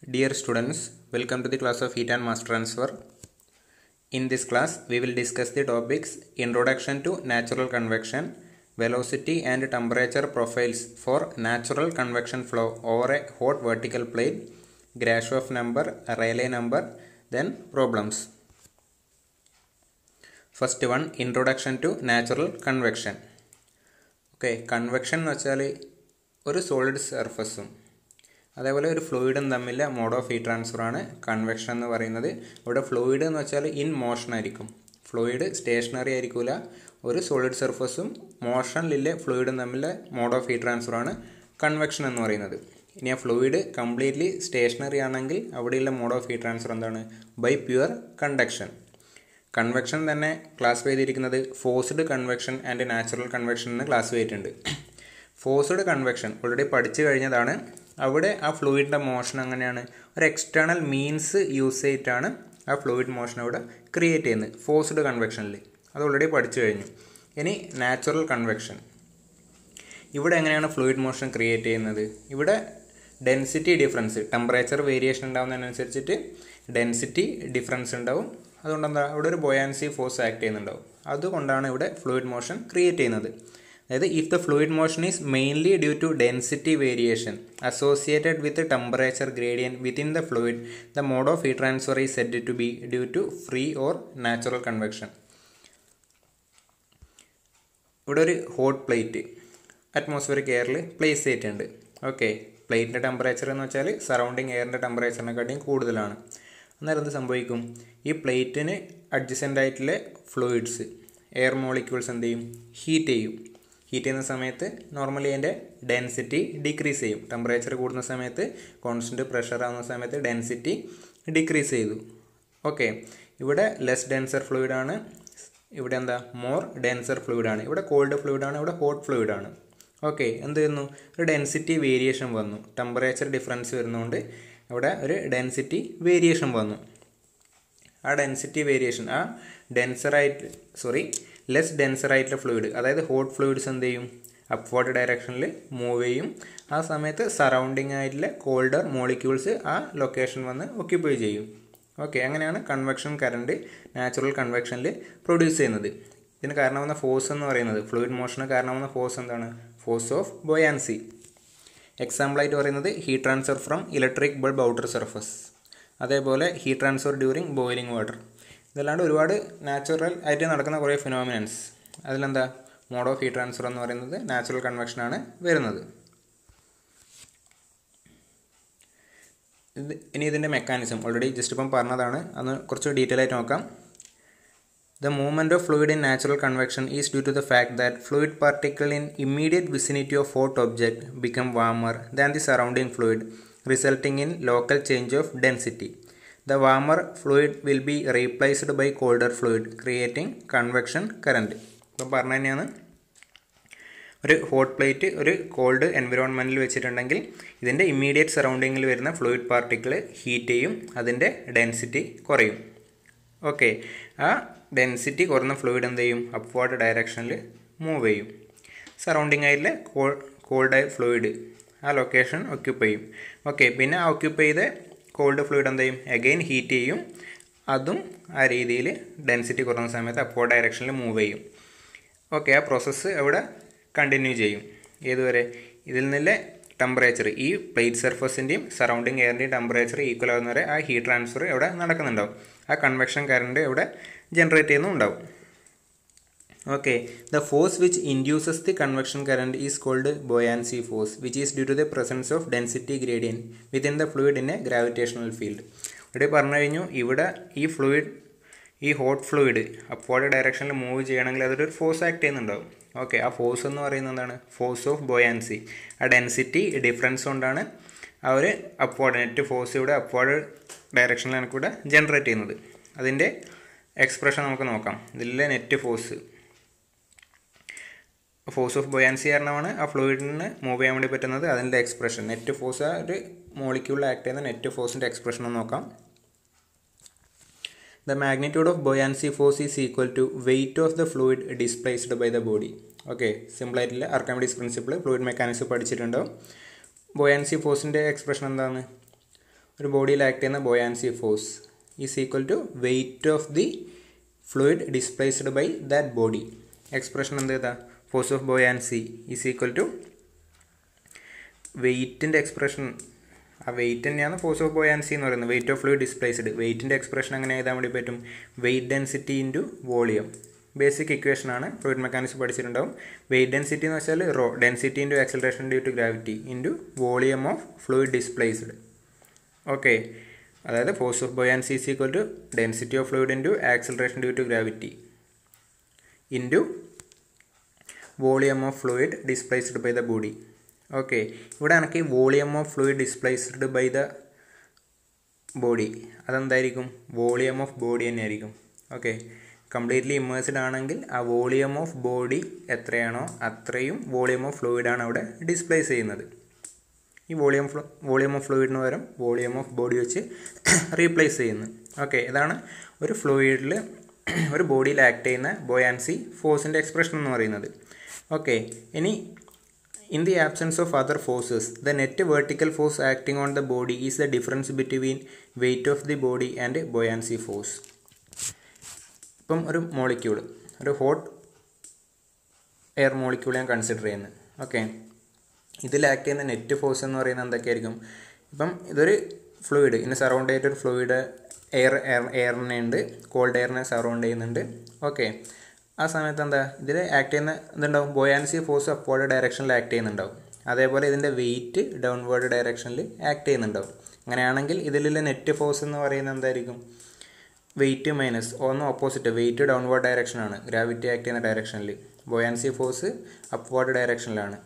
Dear students, welcome to the class of Heat and Mass Transfer. In this class, we will discuss the topics Introduction to Natural Convection, Velocity and Temperature Profiles for Natural Convection Flow over a hot vertical plate, Grashof number, Rayleigh number, then problems. First one, Introduction to Natural Convection. Okay, convection എന്ന് വെച്ചാൽ ഒരു solid സർഫസും അതേപോലെ ഒരു ഫ്ലൂയിഡും തമ്മിലെ mode of heat transfer ആണ് convection എന്ന് പറയുന്നത്. ഇവിടെ ഫ്ലൂയിഡ് എന്ന് വെച്ചാൽ ഇൻ മോഷൻ ആയിരിക്കും. ഫ്ലൂയിഡ് സ്റ്റേഷനറി ആയിരിക്കില്ല. ഒരു സോളിഡ് സർഫസും മോഷനിലെ ഫ്ലൂയിഡും തമ്മിലെ മോഡ് ഓഫ് ഹീറ്റ് ട്രാൻസ്ഫർ ആണ് കൺവെക്ഷൻ എന്ന് പറയുന്നത്. ഇനി ആ ഫ്ലൂയിഡ് കംപ്ലീറ്റ്ലി സ്റ്റേഷനറി ആണെങ്കിൽ അവിടെയുള്ള മോഡ് ഓഫ് ഹീറ്റ് ട്രാൻസ്ഫർ എന്താണ്? By pure conduction. കൺവെക്ഷൻ തന്നെ ക്ലാസിഫൈ ചെയ്തിരിക്കുന്നത് forced convection and natural convection എന്ന് ക്ലാസിഫൈ ചെയ്തിട്ടുണ്ട്. ഫോഴ്സ്ഡ് കൺവെക്ഷൻ ഓൾറെഡി പഠിച്ചു കഴിഞ്ഞതാണ്. അവിടെ ആ ഫ്ലൂയിഡിൻ്റെ മോഷൻ അങ്ങനെയാണ്, ഒരു എക്സ്റ്റേണൽ മീൻസ് യൂസ് ചെയ്തിട്ടാണ് ആ ഫ്ലൂയിഡ് മോഷൻ അവിടെ ക്രിയേറ്റ് ചെയ്യുന്നത് ഫോഴ്സ്ഡ് കൺവെക്ഷനിൽ. അത് ഓൾറെഡി പഠിച്ചു കഴിഞ്ഞു. ഇനി നാച്ചുറൽ കൺവെക്ഷൻ, ഇവിടെ എങ്ങനെയാണ് ഫ്ലൂയിഡ് മോഷൻ ക്രിയേറ്റ് ചെയ്യുന്നത്? ഇവിടെ ഡെൻസിറ്റി ഡിഫറൻസ്, ടെമ്പറേച്ചർ വേരിയേഷൻ ഉണ്ടാകുന്നതിനനുസരിച്ചിട്ട് ഡെൻസിറ്റി ഡിഫറൻസ് ഉണ്ടാവും. അതുകൊണ്ട് എന്താ, അവിടെ ഒരു ബൊയാൻസി ഫോഴ്സ് ആക്ട് ചെയ്യുന്നുണ്ടാവും. അതുകൊണ്ടാണ് ഇവിടെ ഫ്ലൂയിഡ് മോഷൻ ക്രിയേറ്റ് ചെയ്യുന്നത്. അതായത് if the fluid motion is mainly due to density variation associated with temperature gradient within the fluid, the mode of heat transfer is said to be due to free or natural convection. ഇവിടെ ഒരു hot plate atmospheric എയറിൽ place ചെയ്തിട്ടുണ്ട്. Okay, പ്ലേറ്റിൻ്റെ temperature എന്ന് വെച്ചാൽ surrounding എയറിൻ്റെ ടെമ്പറേച്ചറിനെക്കാട്ടിയും കൂടുതലാണ്. അന്നേരം എന്ത് സംഭവിക്കും? ഈ പ്ലേറ്റിന് അഡ്ജസൻ്റ് ആയിട്ടുള്ള ഫ്ലൂയിഡ്സ്, എയർ മോളിക്യൂൾസ് എന്ത് ചെയ്യും? ഹീറ്റ് ചെയ്യും. ഹീറ്റ് ചെയ്യുന്ന സമയത്ത് നോർമലി അതിൻ്റെ ഡെൻസിറ്റി ഡിക്രീസ് ചെയ്യും. ടെമ്പറേച്ചർ കൂടുന്ന സമയത്ത്, കോൺസ്റ്റൻറ്റ് പ്രഷർ ആവുന്ന സമയത്ത് ഡെൻസിറ്റി ഡിക്രീസ് ചെയ്തു. ഓക്കെ, ഇവിടെ ലെസ് ഡെൻസർ ഫ്ലൂയിഡാണ്, ഇവിടെ എന്താ മോർ ഡെൻസർ ഫ്ലൂയിഡാണ്. ഇവിടെ കോൾഡ് ഫ്ലൂയിഡാണ്, ഇവിടെ ഹോട്ട് ഫ്ലൂയിഡാണ്. ഓക്കെ, എന്ത് ചെയ്യുന്നു? ഒരു ഡെൻസിറ്റി വേരിയേഷൻ വന്നു. ടെമ്പറേച്ചർ ഡിഫറൻസ് വരുന്നതുകൊണ്ട് അവിടെ ഒരു ഡെൻസിറ്റി വേരിയേഷൻ വന്നു. ആ ഡെൻസിറ്റി വേരിയേഷൻ, ആ ലെസ് ഡെൻസർ ആയിട്ടുള്ള ഫ്ലൂയിഡ്, അതായത് ഹോട്ട് ഫ്ലൂയിഡ്സ് എന്ത് ചെയ്യും? അപ്വേർഡ് ഡയറക്ഷനിൽ മൂവ് ചെയ്യും. ആ സമയത്ത് സറൗണ്ടിങ് ആയിട്ടുള്ള കോൾഡർ മോളിക്യൂൾസ് ആ ലൊക്കേഷൻ വന്ന് ഒക്യുപ്പൈ ചെയ്യും. ഓക്കെ, അങ്ങനെയാണ് കൺവെക്ഷൻ കറണ്ട് നാച്ചുറൽ കൺവെക്ഷനിൽ പ്രൊഡ്യൂസ് ചെയ്യുന്നത്. ഇതിന് കാരണമാകുന്ന ഫോഴ്സ് എന്ന് പറയുന്നത്, ഫ്ലൂയിഡ് മോഷന് കാരണമാകുന്ന ഫോഴ്സ് എന്താണ്? Force of buoyancy. എക്സാമ്പിളായിട്ട് പറയുന്നത് heat transfer from electric bulb outer surface, അതേപോലെ heat transfer during boiling water. ഇതല്ലാണ്ട് ഒരുപാട് നാച്ചുറൽ ആയിട്ട് നടക്കുന്ന കുറേ ഫിനോമിനൻസ്. അതിലെന്താ മോഡ് ഓഫ് ഹീറ്റ് ട്രാൻസ്ഫർ എന്ന് പറയുന്നത് നാച്ചുറൽ കൺവെക്ഷനാണ് വരുന്നത്. ഇനി ഇതിൻ്റെ മെക്കാനിസം ഓൾറെഡി ജസ്റ്റ് ഇപ്പം പറഞ്ഞതാണ്, അന്ന് കുറച്ച് ഡീറ്റെയിൽ ആയിട്ട് നോക്കാം. The movement of fluid in natural convection is due to the fact that fluid particle in immediate vicinity of hot object become warmer than the surrounding fluid, resulting in local change of density. The warmer fluid will be replaced by colder fluid, creating convection current. ഇപ്പം പറഞ്ഞു തന്നെയാണ്, ഒരു hot plate ഒരു cold എൻവിറോൺമെൻറ്റിൽ വെച്ചിട്ടുണ്ടെങ്കിൽ ഇതിൻ്റെ immediate സറൗണ്ടിങ്ങിൽ വരുന്ന fluid particle heat ചെയ്യും, അതിൻ്റെ ഡെൻസിറ്റി കുറയും. ഓക്കെ, ആ ഡെൻസിറ്റി കുറഞ്ഞ ഫ്ലൂയിഡ് എന്ത് ചെയ്യും? അപ്വേർഡ് ഡയറക്ഷനിൽ മൂവ് ചെയ്യും. സറൗണ്ടിങ് ആയിട്ടുള്ള കോൾഡ് ഫ്ലൂയിഡ് ആ ലൊക്കേഷൻ ഒക്യുപ്പൈ ചെയ്യും. ഓക്കെ, പിന്നെ ആ ഒക്യുപ്പൈ ചെയ്ത കോൾഡ് ഫ്ലൂയിഡ് എന്ത് ചെയ്യും? അഗെയിൻ ഹീറ്റ് ചെയ്യും. അതും ആ രീതിയിൽ ഡെൻസിറ്റി കുറഞ്ഞ സമയത്ത് അപ്വേർഡ് ഡയറക്ഷനിൽ മൂവ് ചെയ്യും. ഓക്കെ, ആ പ്രോസസ്സ് അവിടെ കണ്ടിന്യൂ ചെയ്യും. ഏതുവരെ? ഇതിൽ നിന്നുള്ള ടെമ്പറേച്ചർ, ഈ പ്ലേറ്റ് സർഫസിൻ്റെയും സറൗണ്ടിങ് എയറിൻ്റെയും ടെമ്പറേച്ചർ ഈക്വൽ ആകുന്നവരെ ആ ഹീറ്റ് ട്രാൻസ്ഫർ ഇവിടെ നടക്കുന്നുണ്ടാവും. ആ കൺവെക്ഷൻ കറണ്ട് ഇവിടെ ജനറേറ്റ് ചെയ്യുന്നുണ്ടാവും. Okay, the force which induces the convection current is called buoyancy force, which is due to the presence of density gradient within the fluid in a gravitational field. ഇവിടെ പറഞ്ഞു കഴിഞ്ഞു, ഇവിടെ ഈ hot fluid upward ഡയറക്ഷനിൽ move ചെയ്യണമെങ്കിൽ അതൊരു force act ചെയ്യുന്നുണ്ടാവും. Okay, ആ ഫോഴ്സ് എന്ന് പറയുന്നത് എന്താണ്? Force of buoyancy. ആ ഡെൻസിറ്റി ഡിഫറൻസ് കൊണ്ടാണ് ആ ഒരു അപ്വേർഡ് നെറ്റ് ഫോഴ്സ് ഇവിടെ അപ്വേർഡ് ഡയറക്ഷനിലാണ് കൂടെ ജനറേറ്റ് ചെയ്യുന്നത്. അതിൻ്റെ എക്സ്പ്രഷൻ നമുക്ക് നോക്കാം. ഇതിലെ നെറ്റ് ഫോഴ്സ് ഓഫ് ബൊയാൻസി കാരണമാണ് ആ ഫ്ലൂയിഡിന് മൂവ് ചെയ്യാൻ വേണ്ടി പറ്റുന്നത്. അതിൻ്റെ എക്സ്പ്രഷൻ നെറ്റ് ഫോഴ്സ്, ആ ഒരു മോളിക്യൂളിൽ ആക്ട് ചെയ്യുന്ന നെറ്റ് ഫോഴ്സിൻ്റെ എക്സ്പ്രഷൻ ഒന്ന് നോക്കാം. The magnitude of buoyancy force is equal to weight of the fluid displaced by the body. Okay, simple ആയിട്ടുള്ള ആർക്കിമിഡീസ് പ്രിൻസിപ്പിൾ ഫ്ലൂയിഡ് മെക്കാനിക്സ് പഠിച്ചിട്ടുണ്ടാവും. ബൊയാൻസി ഫോഴ്സിൻ്റെ എക്സ്പ്രഷൻ എന്താണ്? ഒരു ബോഡിയിൽ ആക്ട് ചെയ്യുന്ന buoyancy force is equal to weight of the fluid displaced by that body. Expression എന്ത് ചെയ്താൽ force of buoyancy is equal to വെയിറ്റിൻ്റെ എക്സ്പ്രഷൻ, ആ വെയിറ്റ് തന്നെയാണ് ഫോഴ്സ് ഓഫ് ബോയാൻസി എന്ന് പറയുന്നത്, വെയിറ്റ് ഓഫ് ഫ്ലൂയിഡ് ഡിസ്പ്ലേസ്ഡ്. വെയിറ്റിൻ്റെ എക്സ്പ്രഷൻ അങ്ങനെ എഴുതാൻ വേണ്ടി പറ്റും, weight density into volume. Basic equation ആണ്, ഫ്ലൂയിഡ് മെക്കാനിക്സ് പഠിച്ചിട്ടുണ്ടാവും. വെയിറ്റ് ഡെൻസിറ്റി എന്ന് വെച്ചാൽ rho, density into acceleration due to gravity into volume of fluid displaced. Okay, അതായത് force of buoyancy is equal to density of fluid into acceleration due to gravity into volume of fluid displaced by the body. Okay, ഇവിടെ എനിക്ക് volume of fluid displaced by the body അതെന്തായിരിക്കും, volume of body തന്നെയായിരിക്കും. Okay, completely immersed ആണെങ്കിൽ ആ volume of body എത്രയാണോ അത്രയും volume of ഫ്ലൂയിഡാണ് അവിടെ displace ചെയ്യുന്നത്. ഈ വോളിയം ഓഫ് ഫ്ലൂയിഡിന് പകരം വോളിയം ഓഫ് ബോഡി വെച്ച് റീപ്ലേസ് ചെയ്യുന്നു. ഓക്കെ, ഇതാണ് ഒരു ഫ്ലൂയിഡിൽ ഒരു ബോഡിയിൽ ആക്ട് ചെയ്യുന്ന ബോയാൻസി ഫോഴ്സിൻ്റെ എക്സ്പ്രഷൻ എന്ന് പറയുന്നത്. ഓക്കെ, ഇനി in the absence of other forces, the net vertical force acting on the body is the difference between weight of the body and buoyancy force. ഇപ്പം ഒരു മോളിക്യൂൾ, ഒരു ഹോട്ട് എയർ മോളിക്യൂൾ ഞാൻ consider ചെയ്യുന്നത്. Okay, ഇതിൽ act ചെയ്യുന്ന net force എന്ന് പറയുന്നത് എന്തൊക്കെയായിരിക്കും? ഇപ്പം ഇതൊരു ഫ്ലൂയിഡ്, ഇതിനെ സറൗണ്ട് ചെയ്തിട്ടൊരു ഫ്ലൂയിഡ് എയറിനെ ഉണ്ട്, കോൾഡ് എയറിനെ സറൗണ്ട് ചെയ്യുന്നുണ്ട്. ഓക്കെ, ആ സമയത്ത് എന്താ ഇതിൽ ആക്ട് ചെയ്യുന്ന ഇതുണ്ടാവും, ബോയാൻസി ഫോഴ്സ് അപ്വേർഡ് ഡയറക്ഷനിൽ ആക്ട് ചെയ്യുന്നുണ്ടാവും. അതേപോലെ ഇതിൻ്റെ വെയിറ്റ് ഡൗൺവേർഡ് ഡയറക്ഷനിൽ ആക്ട് ചെയ്യുന്നുണ്ടാവും. അങ്ങനെയാണെങ്കിൽ ഇതിലുള്ള നെറ്റ് ഫോഴ്സ് എന്ന് പറയുന്നത് എന്തായിരിക്കും? വെയിറ്റ് മൈനസ് ഒന്ന് ഓപ്പോസിറ്റ്, വെയിറ്റ് ഡൗൺവേർഡ് ഡയറക്ഷനാണ്, ഗ്രാവിറ്റി ആക്ട് ചെയ്യുന്ന ഡയറക്ഷനിൽ, ബോയാൻസി ഫോഴ്സ് അപ്വേർഡ് ഡയറക്ഷനിലാണ്.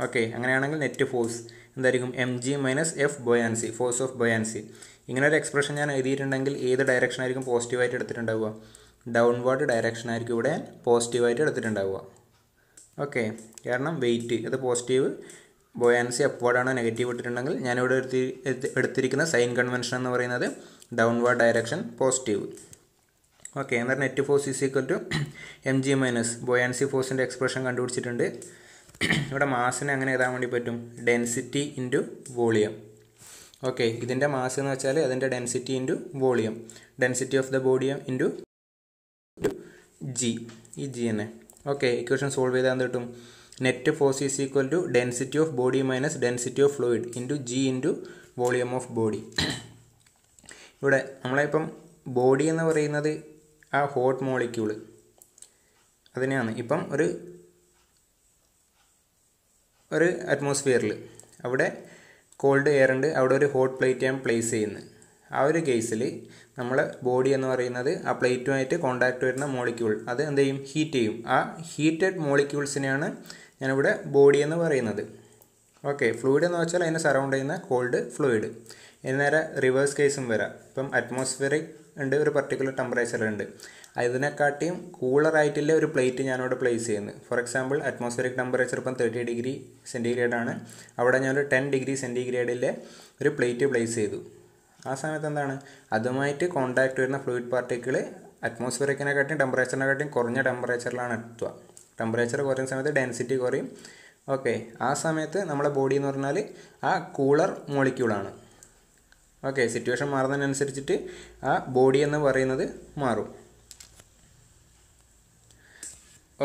ഓക്കെ, അങ്ങനെയാണെങ്കിൽ നെറ്റ് ഫോഴ്സ് എന്തായിരിക്കും? mg minus F buoyancy, force of buoyancy. ഇങ്ങനെ ഒരു എക്സ്പ്രഷൻ ഞാൻ എഴുതിയിട്ടുണ്ടെങ്കിൽ ഏത് ഡയറക്ഷൻ ആയിരിക്കും പോസിറ്റീവായിട്ട് എടുത്തിട്ടുണ്ടാവുക? ഡൗൺവേർഡ് ഡയറക്ഷൻ ആയിരിക്കും ഇവിടെ പോസിറ്റീവായിട്ട് എടുത്തിട്ടുണ്ടാവുക. ഓക്കെ, കാരണം വെയിറ്റ് ഇത് പോസിറ്റീവ്, ബോയാൻസി അപ്വേർഡാണ് നെഗറ്റീവ് ഇട്ടിട്ടുണ്ടെങ്കിൽ ഞാനിവിടെ എടുത്തിരിക്കുന്ന സൈൻ കൺവെൻഷൻ എന്ന് പറയുന്നത് ഡൗൺവേർഡ് ഡയറക്ഷൻ പോസിറ്റീവ്. ഓക്കെ, എന്നാൽ net force is equal to mg minus buoyancy ഫോഴ്സിൻ്റെ എക്സ്പ്രഷൻ കണ്ടുപിടിച്ചിട്ടുണ്ട്. ഇവിടെ മാസിനെ അങ്ങനെ എഴുതാൻ വേണ്ടി പറ്റും, ഡെൻസിറ്റി ഇൻറ്റു വോളിയം. ഓക്കെ, ഇതിൻ്റെ മാസ് എന്ന് വെച്ചാൽ അതിൻ്റെ density into volume, density of the ബോഡിയം ഇൻറ്റു ജി, ഈ ജി തന്നെ. ഓക്കെ, ഇക്വേഷൻ സോൾവ് ചെയ്താൽ എന്ത് കിട്ടും? Net force is equal to density of body minus density of fluid into g into volume of body. ഇവിടെ നമ്മളിപ്പം ബോഡി എന്ന് പറയുന്നത് ആ ഹോട്ട് മോളിക്യൂള് അതിനെയാണ്. ഇപ്പം ഒരു അറ്റ്മോസ്ഫിയറിൽ അവിടെ കോൾഡ് എയർ ഉണ്ട്, അവിടെ ഒരു ഹോട്ട് പ്ലേറ്റ് ഞാൻ പ്ലേസ് ചെയ്യുന്നത്. ആ ഒരു കേസിൽ നമ്മൾ ബോഡി എന്ന് പറയുന്നത് ആ പ്ലേറ്റുമായിട്ട് കോണ്ടാക്ട് വരുന്ന മോളിക്യൂൾ അത് എന്ത് ചെയ്യും? ഹീറ്റ് ചെയ്യും. ആ ഹീറ്റഡ് മോളിക്യൂൾസിനെയാണ് ഞാനിവിടെ ബോഡി എന്ന് പറയുന്നത്. ഓക്കെ, ഫ്ലൂയിഡ് എന്ന് വെച്ചാൽ അതിനെ സറൗണ്ട് ചെയ്യുന്ന കോൾഡ് ഫ്ലൂയിഡ്. ഇനി നേരെ റിവേഴ്സ് കേസും വരാം. ഇപ്പം അറ്റ്മോസ്ഫിയറിക് ഉണ്ട്, ഒരു പർട്ടിക്കുലർ ടെമ്പറേച്ചർ ഉണ്ട്, അതിനെക്കാട്ടിയും കൂളറായിട്ടുള്ള ഒരു പ്ലേറ്റ് ഞാനിവിടെ പ്ലേസ് ചെയ്യുന്നത്. ഫോർ എക്സാമ്പിൾ അറ്റ്മോസ്ഫിയറിക് ടെമ്പറേച്ചർ ഇപ്പം 30 ഡിഗ്രി സെൻറ്റിഗ്രേഡാണ്, അവിടെ ഞാനൊരു 10 ഡിഗ്രി സെൻറ്റിഗ്രേഡിലെ ഒരു പ്ലേറ്റ് പ്ലേസ് ചെയ്തു. ആ സമയത്ത് എന്താണ്, അതുമായിട്ട് കോണ്ടാക്ട് വരുന്ന ഫ്ലൂയിഡ് പാർട്ടിക്കിൾ അറ്റ്മോസ്ഫിയറിക്കിനെക്കാട്ടിയും ടെമ്പറേച്ചറിനെക്കാട്ടിയും കുറഞ്ഞ ടെമ്പറേച്ചറിലാണ് എത്തുക. ടെമ്പറേച്ചർ കുറയുന്ന സമയത്ത് ഡെൻസിറ്റി കുറയും. ഓക്കെ, ആ സമയത്ത് നമ്മളെ ബോഡി എന്ന് പറഞ്ഞാൽ ആ കൂളർ മോളിക്യൂളാണ്. ഓക്കെ, സിറ്റുവേഷൻ മാറുന്നതിനനുസരിച്ചിട്ട് ആ ബോഡി എന്ന് പറയുന്നത് മാറും.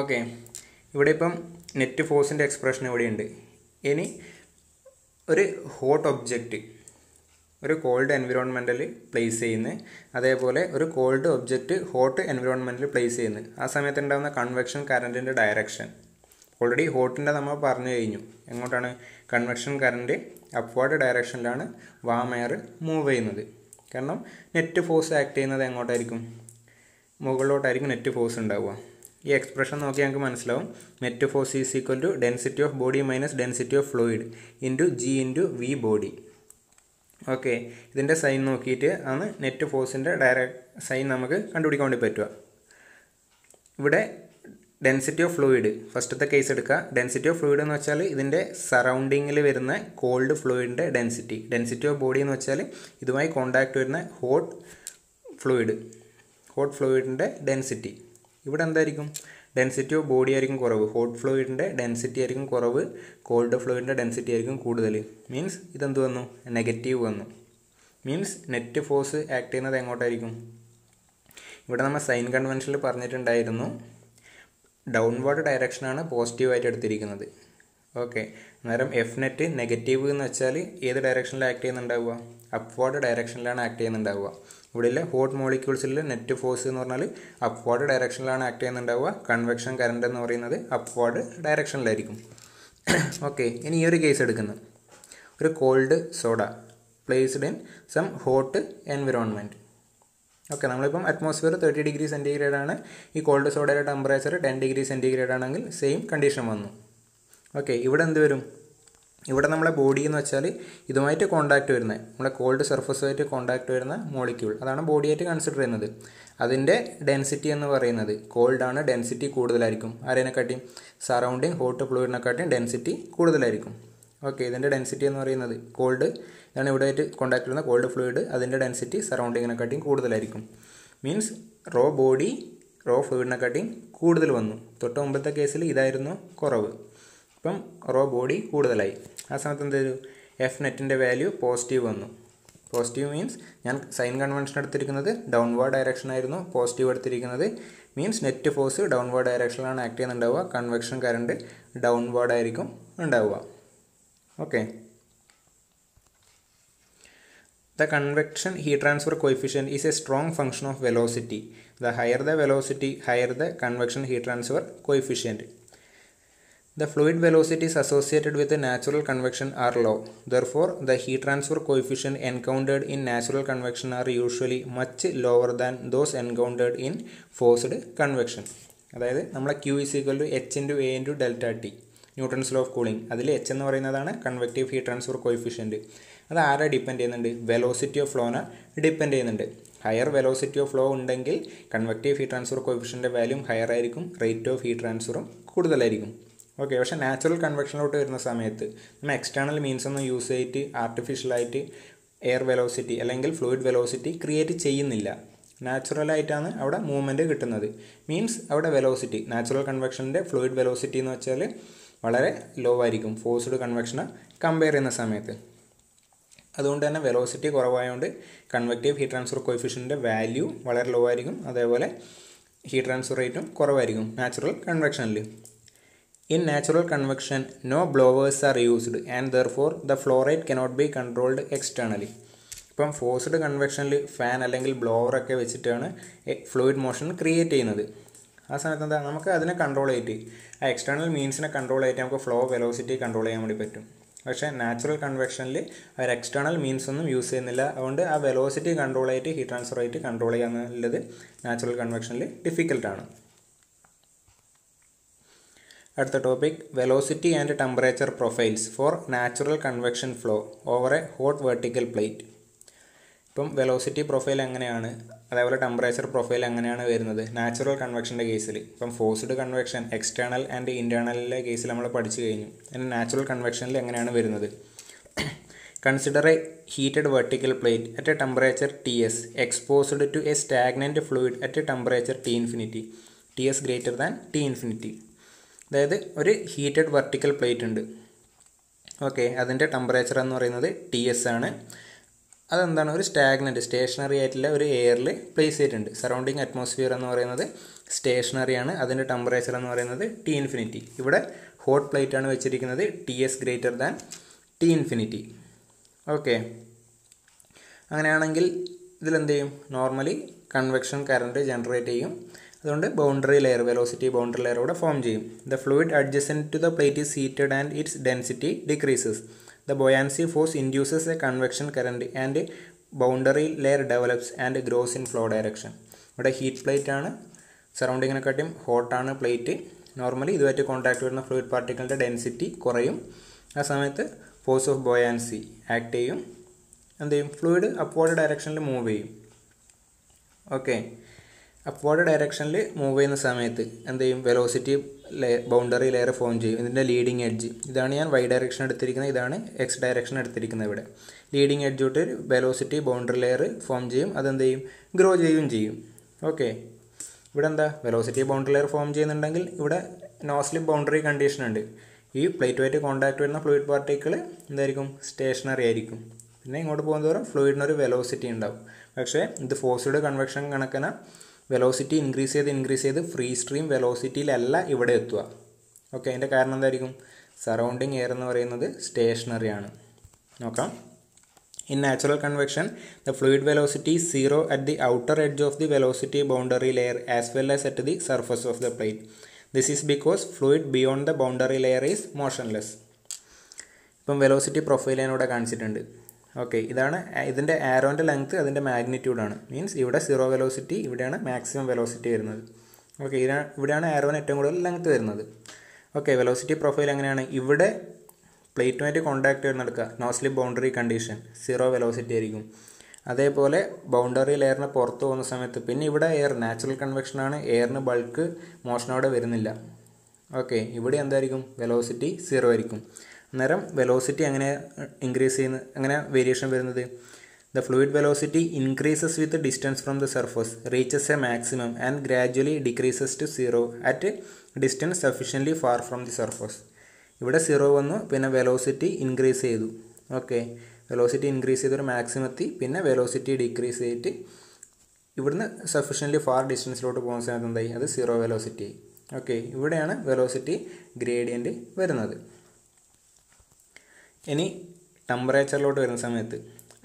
ഓക്കെ, ഇവിടെ ഇപ്പം നെറ്റ് ഫോഴ്സിൻ്റെ എക്സ്പ്രഷൻ ഇവിടെയുണ്ട്. ഇനി ഒരു ഹോട്ട് ഒബ്ജക്റ്റ് ഒരു കോൾഡ് എൻവിറോൺമെൻറ്റിൽ പ്ലേസ് ചെയ്യുന്നത്, അതേപോലെ ഒരു കോൾഡ് ഒബ്ജക്റ്റ് ഹോട്ട് എൻവിറോൺമെൻറ്റിൽ പ്ലേസ് ചെയ്യുന്നത്. ആ സമയത്ത് ഉണ്ടാകുന്ന കൺവെക്ഷൻ കറൻറ്റിൻ്റെ ഡയറക്ഷൻ ഓൾറെഡി ഹോട്ടിൻ്റെ നമ്മൾ പറഞ്ഞു കഴിഞ്ഞു. എങ്ങോട്ടാണ്? കൺവെക്ഷൻ കറൻറ്റ് അപ്വേർഡ് ഡയറക്ഷനിലാണ് വാം എയർ മൂവ് ചെയ്യുന്നത്. കാരണം നെറ്റ് ഫോഴ്സ് ആക്ട് ചെയ്യുന്നത് എങ്ങോട്ടായിരിക്കും? മുകളിലോട്ടായിരിക്കും നെറ്റ് ഫോഴ്സ് ഉണ്ടാവുക. ഈ എക്സ്പ്രഷൻ നോക്കി ഞങ്ങൾക്ക് മനസ്സിലാവും. Net force is equal to density of body minus density of fluid into g into v body. Okay, ഇതിൻ്റെ സൈൻ നോക്കിയിട്ട് ആണ് നെറ്റ് ഫോഴ്സിൻ്റെ സൈൻ നമുക്ക് കണ്ടുപിടിക്കാൻ വേണ്ടി പറ്റുക. ഇവിടെ ഡെൻസിറ്റി ഓഫ് ഫ്ലൂയിഡ് ഫസ്റ്റത്തെ കേസ് എടുക്കുക. ഡെൻസിറ്റി ഓഫ് ഫ്ലൂയിഡ് എന്ന് വെച്ചാൽ ഇതിൻ്റെ സറൗണ്ടിങ്ങിൽ വരുന്ന കോൾഡ് ഫ്ലൂയിഡിൻ്റെ ഡെൻസിറ്റി. ഡെൻസിറ്റി ഓഫ് ബോഡി എന്ന് വെച്ചാൽ ഇതുമായി കോണ്ടാക്ട് വരുന്ന ഹോട്ട് ഫ്ലൂയിഡിൻ്റെ ഡെൻസിറ്റി. ഇവിടെ എന്തായിരിക്കും? ഡെൻസിറ്റി ഓഫ് ബോഡി ആയിരിക്കും കുറവ്, ഹോട്ട് ഫ്ലൂയിഡിൻ്റെ ഡെൻസിറ്റി ആയിരിക്കും കുറവ്, കോൾഡ് ഫ്ലൂയിഡിൻ്റെ ഡെൻസിറ്റി ആയിരിക്കും കൂടുതൽ. മീൻസ് ഇതെന്ത് വന്നു? നെഗറ്റീവ് വന്നു. മീൻസ് നെറ്റ് ഫോഴ്സ് ആക്ട് ചെയ്യുന്നത് എങ്ങോട്ടായിരിക്കും? ഇവിടെ നമ്മൾ സൈൻ കൺവെൻഷനിൽ പറഞ്ഞിട്ടുണ്ടായിരുന്നു ഡൗൺവേർഡ് ഡയറക്ഷനാണ് പോസിറ്റീവായിട്ട് എടുത്തിരിക്കുന്നത്. ഓക്കെ, അന്നേരം എഫ് നെറ്റ് നെഗറ്റീവ് എന്ന് വെച്ചാൽ ഏത് ഡയറക്ഷനിൽ ആക്ട് ചെയ്യുന്നുണ്ടാവുക? അപ്വേർഡ് ഡയറക്ഷനിലാണ് ആക്ട് ചെയ്യുന്നുണ്ടാവുക. ഇവിടെയുള്ള ഹോട്ട് മോളിക്യൂൾസിൽ നെറ്റ് ഫോഴ്സ് എന്ന് പറഞ്ഞാൽ അപ്വേർഡ് ഡയറക്ഷനിലാണ് ആക്ട് ചെയ്യുന്നുണ്ടാവുക. കൺവെക്ഷൻ കറണ്ട് എന്ന് പറയുന്നത് അപ്വേർഡ് ഡയറക്ഷനിലായിരിക്കും. ഓക്കെ, ഇനി ഈ ഒരു കേസ് എടുക്കുന്നത് ഒരു cold soda placed in some hot environment. Okay, നമ്മളിപ്പം അറ്റ്മോസ്ഫിയർ 30 ഡിഗ്രി സെൻറ്റിഗ്രേഡ് ആണ്, ഈ കോൾഡ് സോഡയുടെ ടെമ്പറേച്ചർ 10 ഡിഗ്രി സെൻറ്റിഗ്രേഡ് ആണെങ്കിൽ സെയിം കണ്ടീഷൻ വന്നു. ഓക്കെ, ഇവിടെ എന്ത് വരും? ഇവിടെ നമ്മളെ ബോഡി എന്ന് വെച്ചാൽ ഇതുമായിട്ട് കോണ്ടാക്ട് വരുന്നത്, നമ്മളെ കോൾഡ് സർഫസുമായിട്ട് കോണ്ടാക്ട് വരുന്ന മോളിക്യൂൾ, അതാണ് ബോഡിയായിട്ട് കൺസിഡർ ചെയ്യുന്നത്. അതിൻ്റെ ഡെൻസിറ്റി എന്ന് പറയുന്നത് കോൾഡാണ്, ഡെൻസിറ്റി കൂടുതലായിരിക്കും. ആരേനെക്കാട്ടിയും? സറൗണ്ടിങ് ഹോട്ട് ഫ്ലൂയിഡിനെക്കാട്ടിയും ഡെൻസിറ്റി കൂടുതലായിരിക്കും. ഓക്കെ, ഇതിൻ്റെ ഡെൻസിറ്റി എന്ന് പറയുന്നത് കോൾഡ് ഇതാണ്, ഇവിടെയായിട്ട് കോണ്ടാക്ട് വരുന്ന കോൾഡ് ഫ്ലൂയിഡ്, അതിൻ്റെ ഡെൻസിറ്റി സറൗണ്ടിങ്ങിനെക്കാട്ടിയും കൂടുതലായിരിക്കും. മീൻസ് റോ ബോഡി റോ ഫ്ലൂയിഡിനെക്കാട്ടിയും കൂടുതൽ വന്നു. തൊട്ട് മുമ്പത്തെ കേസിൽ ഇതായിരുന്നു കുറവ്, ഇപ്പം റോ ബോഡി കൂടുതലായി. ആ സമയത്ത് എന്തൊരു എഫ് നെറ്റിൻ്റെ വാല്യൂ പോസിറ്റീവ് വന്നു. പോസിറ്റീവ് മീൻസ് ഞാൻ സൈൻ കൺവെൻഷൻ എടുത്തിരിക്കുന്നത് ഡൗൺവേർഡ് ഡയറക്ഷൻ ആയിരുന്നു, പോസിറ്റീവ് എടുത്തിരിക്കുന്നത് മീൻസ് നെറ്റ് ഫോഴ്സ് ഡൗൺവേർഡ് ഡയറക്ഷനിലാണ് ആക്ട് ചെയ്യുന്നുണ്ടാവുക, കൺവെക്ഷൻ കറണ്ട് ഡൗൺവേർഡ് ആയിരിക്കും ഉണ്ടാവുക. Okay, the convection heat transfer coefficient is a strong function of velocity. The higher the velocity, higher the convection heat transfer coefficient. The fluid velocities associated with the natural convection are low. Therefore, the heat transfer coefficient encountered in natural convection are usually much lower than those encountered in forced convection. അതായത് നമ്മളെ Q is equal to H into A into delta T, Newton's law of cooling. അതിൽ H എന്ന് പറയുന്നതാണ് convective heat transfer coefficient. അത് ആരെ depend ചെയ്യുന്നുണ്ട്? Velocity of ഫ്ലോനെ depend ചെയ്യുന്നുണ്ട്. Higher velocity of flow ഉണ്ടെങ്കിൽ കൺവെക്റ്റീവ് ഹീറ്റ് ട്രാൻസ്ഫർ കോയിഫിഷ്യൻ്റെ വാല്യൂം ഹയർ ആയിരിക്കും, rate of heat ട്രാൻസ്ഫറും കൂടുതലായിരിക്കും. ഓക്കെ, പക്ഷേ നാച്ചുറൽ കൺവെക്ഷനിലോട്ട് വരുന്ന സമയത്ത് നമ്മൾ എക്സ്റ്റേണൽ മീൻസ് ഒന്നും യൂസ് ചെയ്തിട്ട് ആർട്ടിഫിഷ്യലായിട്ട് എയർ വെലോസിറ്റി അല്ലെങ്കിൽ ഫ്ലൂയിഡ് വെലോസിറ്റി ക്രിയേറ്റ് ചെയ്യുന്നില്ല. നാച്ചുറലായിട്ടാണ് അവിടെ മൂവ്മെൻറ്റ് കിട്ടുന്നത്. മീൻസ് അവിടെ വെലോസിറ്റി, നാച്ചുറൽ കൺവെക്ഷൻ്റെ ഫ്ലൂയിഡ് വെലോസിറ്റി എന്ന് വെച്ചാൽ വളരെ ലോ ആയിരിക്കും ഫോഴ്സ്ഡ് കൺവെക്ഷനെ കമ്പയർ ചെയ്യുന്ന സമയത്ത്. അതുകൊണ്ട് തന്നെ വെലോസിറ്റി കുറവായതുകൊണ്ട് കൺവെക്റ്റീവ് ഹീറ്റ് ട്രാൻസ്ഫർ കോയിഫിഷ്യൻ്റെ വാല്യൂ വളരെ ലോ ആയിരിക്കും. അതേപോലെ ഹീറ്റ് ട്രാൻസ്ഫർ റേറ്റും കുറവായിരിക്കും natural കൺവെക്ഷനിൽ. In natural convection, no blowers are used and therefore the flow rate cannot be controlled externally. ഇപ്പം ഫോഴ്സ്ഡ് കൺവെക്ഷനിൽ ഫാൻ അല്ലെങ്കിൽ ബ്ലോവറൊക്കെ വെച്ചിട്ടാണ് ഫ്ലൂയിഡ് മോഷൻ ക്രിയേറ്റ് ചെയ്യുന്നത്. ആ സമയത്ത് എന്താ, നമുക്ക് അതിനെ കൺട്രോൾ ചെയ്തിട്ട് ആ എക്സ്റ്റേണൽ മീൻസിനെ കൺട്രോൾ ചെയ്തിട്ട് നമുക്ക് ഫ്ലോ വെലോസിറ്റി കൺട്രോൾ ചെയ്യാൻ വേണ്ടി പറ്റും. പക്ഷേ നാച്ചുറൽ കൺവെക്ഷനിൽ അവർ എക്സ്റ്റേണൽ മീൻസ് ഒന്നും യൂസ് ചെയ്യുന്നില്ല. അതുകൊണ്ട് ആ വെലോസിറ്റി കൺട്രോൾ ചെയ്തിട്ട് ഹീറ്റ് ട്രാൻസ്ഫർ റേറ്റ് കൺട്രോൾ ചെയ്യാന്നുള്ളത് നാച്ചുറൽ കൺവെക്ഷനിൽ ഡിഫിക്കൽട്ടാണ്. അടുത്ത topic, velocity and temperature profiles for natural convection flow over a hot vertical plate. ഇപ്പം വെലോസിറ്റി പ്രൊഫൈൽ എങ്ങനെയാണ്, അതേപോലെ ടെമ്പറേച്ചർ പ്രൊഫൈൽ എങ്ങനെയാണ് വരുന്നത് നാച്ചുറൽ കൺവെക്ഷൻ്റെ കേസിൽ. ഇപ്പം ഫോഴ്സ്ഡ് കൺവെക്ഷൻ എക്സ്റ്റേണൽ ആൻഡ് ഇൻറ്റേർണലിലെ കേസിൽ നമ്മൾ പഠിച്ചു കഴിഞ്ഞു. അതിന് നാച്ചുറൽ കൺവെക്ഷനിൽ എങ്ങനെയാണ് വരുന്നത്? Consider A heated vertical plate at a temperature Ts exposed to a stagnant fluid at a temperature T infinity, Ts greater than T infinity. അതായത് ഒരു ഹീറ്റഡ് വെർട്ടിക്കൽ പ്ലേറ്റ് ഉണ്ട്. ഓക്കെ, അതിൻ്റെ ടെമ്പറേച്ചർ എന്ന് പറയുന്നത് Ts ആണ്. അതെന്താണ്, ഒരു സ്റ്റേഷനറി ആയിട്ടുള്ള ഒരു എയറിൽ പ്ലേസ് ചെയ്തിട്ടുണ്ട്. സറൗണ്ടിങ് അറ്റ്മോസ്ഫിയർ എന്ന് പറയുന്നത് സ്റ്റേഷനറിയാണ്. അതിൻ്റെ ടെമ്പറേച്ചർ എന്ന് പറയുന്നത് T ഇൻഫിനിറ്റി. ഇവിടെ ഹോട്ട് പ്ലേറ്റ് ആണ് വെച്ചിരിക്കുന്നത്, Ts greater than T infinity. Okay, അങ്ങനെയാണെങ്കിൽ ഇതിലെന്ത് ചെയ്യും? നോർമലി കൺവെക്ഷൻ കറണ്ട് ജനറേറ്റ് ചെയ്യും. അതുകൊണ്ട് boundary layer, velocity boundary layer ഇവിടെ ഫോം ചെയ്യും. The fluid adjacent to the plate is heated and its density decreases. The buoyancy force induces a convection current and boundary layer develops and grows in flow direction. ഇവിടെ heat plate ആണ്, സറൗണ്ടിങ്ങിനെക്കാട്ടിയും ഹോട്ടാണ് plate. Normally ഇതുമായിട്ട് contact വരുന്ന fluid പാർട്ടിക്കിളിൻ്റെ density കുറയും. ആ സമയത്ത് force of buoyancy act ചെയ്യും. എന്ത് ചെയ്യും? ഫ്ലൂയിഡ് അപ്വേർഡ് ഡയറക്ഷനിൽ മൂവ് ചെയ്യും. ഓക്കെ, അപ്വേർഡ് ഡയറക്ഷനിൽ മൂവ് ചെയ്യുന്ന സമയത്ത് എന്ത് ചെയ്യും? വെലോസിറ്റി ബൗണ്ടറി ലെയർ ഫോം ചെയ്യും. ഇതിൻ്റെ ലീഡിങ് എഡ്ജ്, ഇതാണ് ഞാൻ വൈ ഡയറക്ഷൻ എടുത്തിരിക്കുന്നത്, ഇതാണ് എക്സ് ഡയറക്ഷൻ എടുത്തിരിക്കുന്നത്. ഇവിടെ ലീഡിങ് എഡ്ജ് തൊട്ട് വെലോസിറ്റി ബൗണ്ടറി ലെയർ ഫോം ചെയ്യും. അതെന്ത് ചെയ്യും? ഗ്രോ ചെയ്യുകയും ചെയ്യും. ഓക്കെ, ഇവിടെ എന്താ, വെലോസിറ്റി ബൗണ്ടറി ലെയർ ഫോം ചെയ്യുന്നുണ്ടെങ്കിൽ ഇവിടെ നോ സ്ലിപ്പ് ബൗണ്ടറി കണ്ടീഷൻ ഉണ്ട്. ഈ പ്ലേറ്റുമായിട്ട് കോൺടാക്ട് വരുന്ന ഫ്ലൂയിഡ് പാർട്ടിക്കിൾ എന്തായിരിക്കും? സ്റ്റേഷനറി ആയിരിക്കും. പിന്നെ ഇങ്ങോട്ട് പോകുന്നതോറും ഫ്ലൂയിഡിനൊരു വെലോസിറ്റി ഉണ്ടാവും. പക്ഷേ ഇത് ഫോഴ്സ്ഡ് കൺവെക്ഷൻ കണക്കിന് വെലോസിറ്റി ഇൻക്രീസ് ചെയ്ത് ഫ്രീ സ്ട്രീം വെലോസിറ്റിയിലല്ല ഇവിടെ എത്തുക. ഓക്കെ, അതിൻ്റെ കാരണം എന്തായിരിക്കും? സറൗണ്ടിങ് എയർ എന്ന് പറയുന്നത് സ്റ്റേഷനറി ആണ്. നോക്കാം. In natural convection, the fluid velocity is 0 at the outer edge of the velocity boundary layer as well as at the surface of the plate. This is because fluid beyond the boundary layer is motionless. ഇപ്പം velocity profile ഞാനിവിടെ കാണിച്ചിട്ടുണ്ട്. Okay, ഇതാണ് ഇതിൻ്റെ ആരോൻ്റെ length, അതിൻ്റെ മാഗ്നിറ്റ്യൂഡാണ്. Means ഇവിടെ 0 velocity, ഇവിടെയാണ് maximum velocity വരുന്നത്. Okay, ഇവിടെയാണ് ആരോന് ഏറ്റവും കൂടുതൽ ലെങ്ത്ത് വരുന്നത്. ഓക്കെ, വെലോസിറ്റി പ്രൊഫൈൽ എങ്ങനെയാണ്? ഇവിടെ പ്ലേറ്റുമായിട്ട് കോണ്ടാക്ട് നടക്കുക, no slip boundary condition, 0 velocity ആയിരിക്കും. അതേപോലെ ബൗണ്ടറി ലെയറിന് പുറത്ത് പോകുന്ന സമയത്ത് പിന്നെ ഇവിടെ എയർ നാച്ചുറൽ കൺവെക്ഷനാണ്, എയറിന് ബൾക്ക് മോഷൻ അവിടെ വരുന്നില്ല. ഓക്കെ, ഇവിടെ എന്തായിരിക്കും? വെലോസിറ്റി 0 ആയിരിക്കും. അന്നേരം വെലോസിറ്റി എങ്ങനെ ഇൻക്രീസ് ചെയ്യുന്നത്, എങ്ങനെ വേരിയേഷൻ വരുന്നത്? The fluid velocity increases with distance from the surface, reaches a maximum and gradually decreases to 0 at distance sufficiently far from the surface. ഇവിടെ 0 വന്നു, പിന്നെ വെലോസിറ്റി ഇൻക്രീസ് ചെയ്തു. ഓക്കെ, വെലോസിറ്റി ഇൻക്രീസ് ചെയ്തൊരു maximum എത്തി, പിന്നെ വെലോസിറ്റി ഡിക്രീസ് ചെയ്തിട്ട് ഇവിടുന്ന് sufficiently far ഡിസ്റ്റൻസിലോട്ട് പോകുന്ന സമയത്ത് എന്തായി? അത് 0 വെലോസിറ്റി ആയി. ഓക്കെ, ഇവിടെയാണ് വെലോസിറ്റി ഗ്രേഡിയൻറ്റ് വരുന്നത്. ഇനി ടെമ്പറേച്ചറിലോട്ട് വരുന്ന സമയത്ത്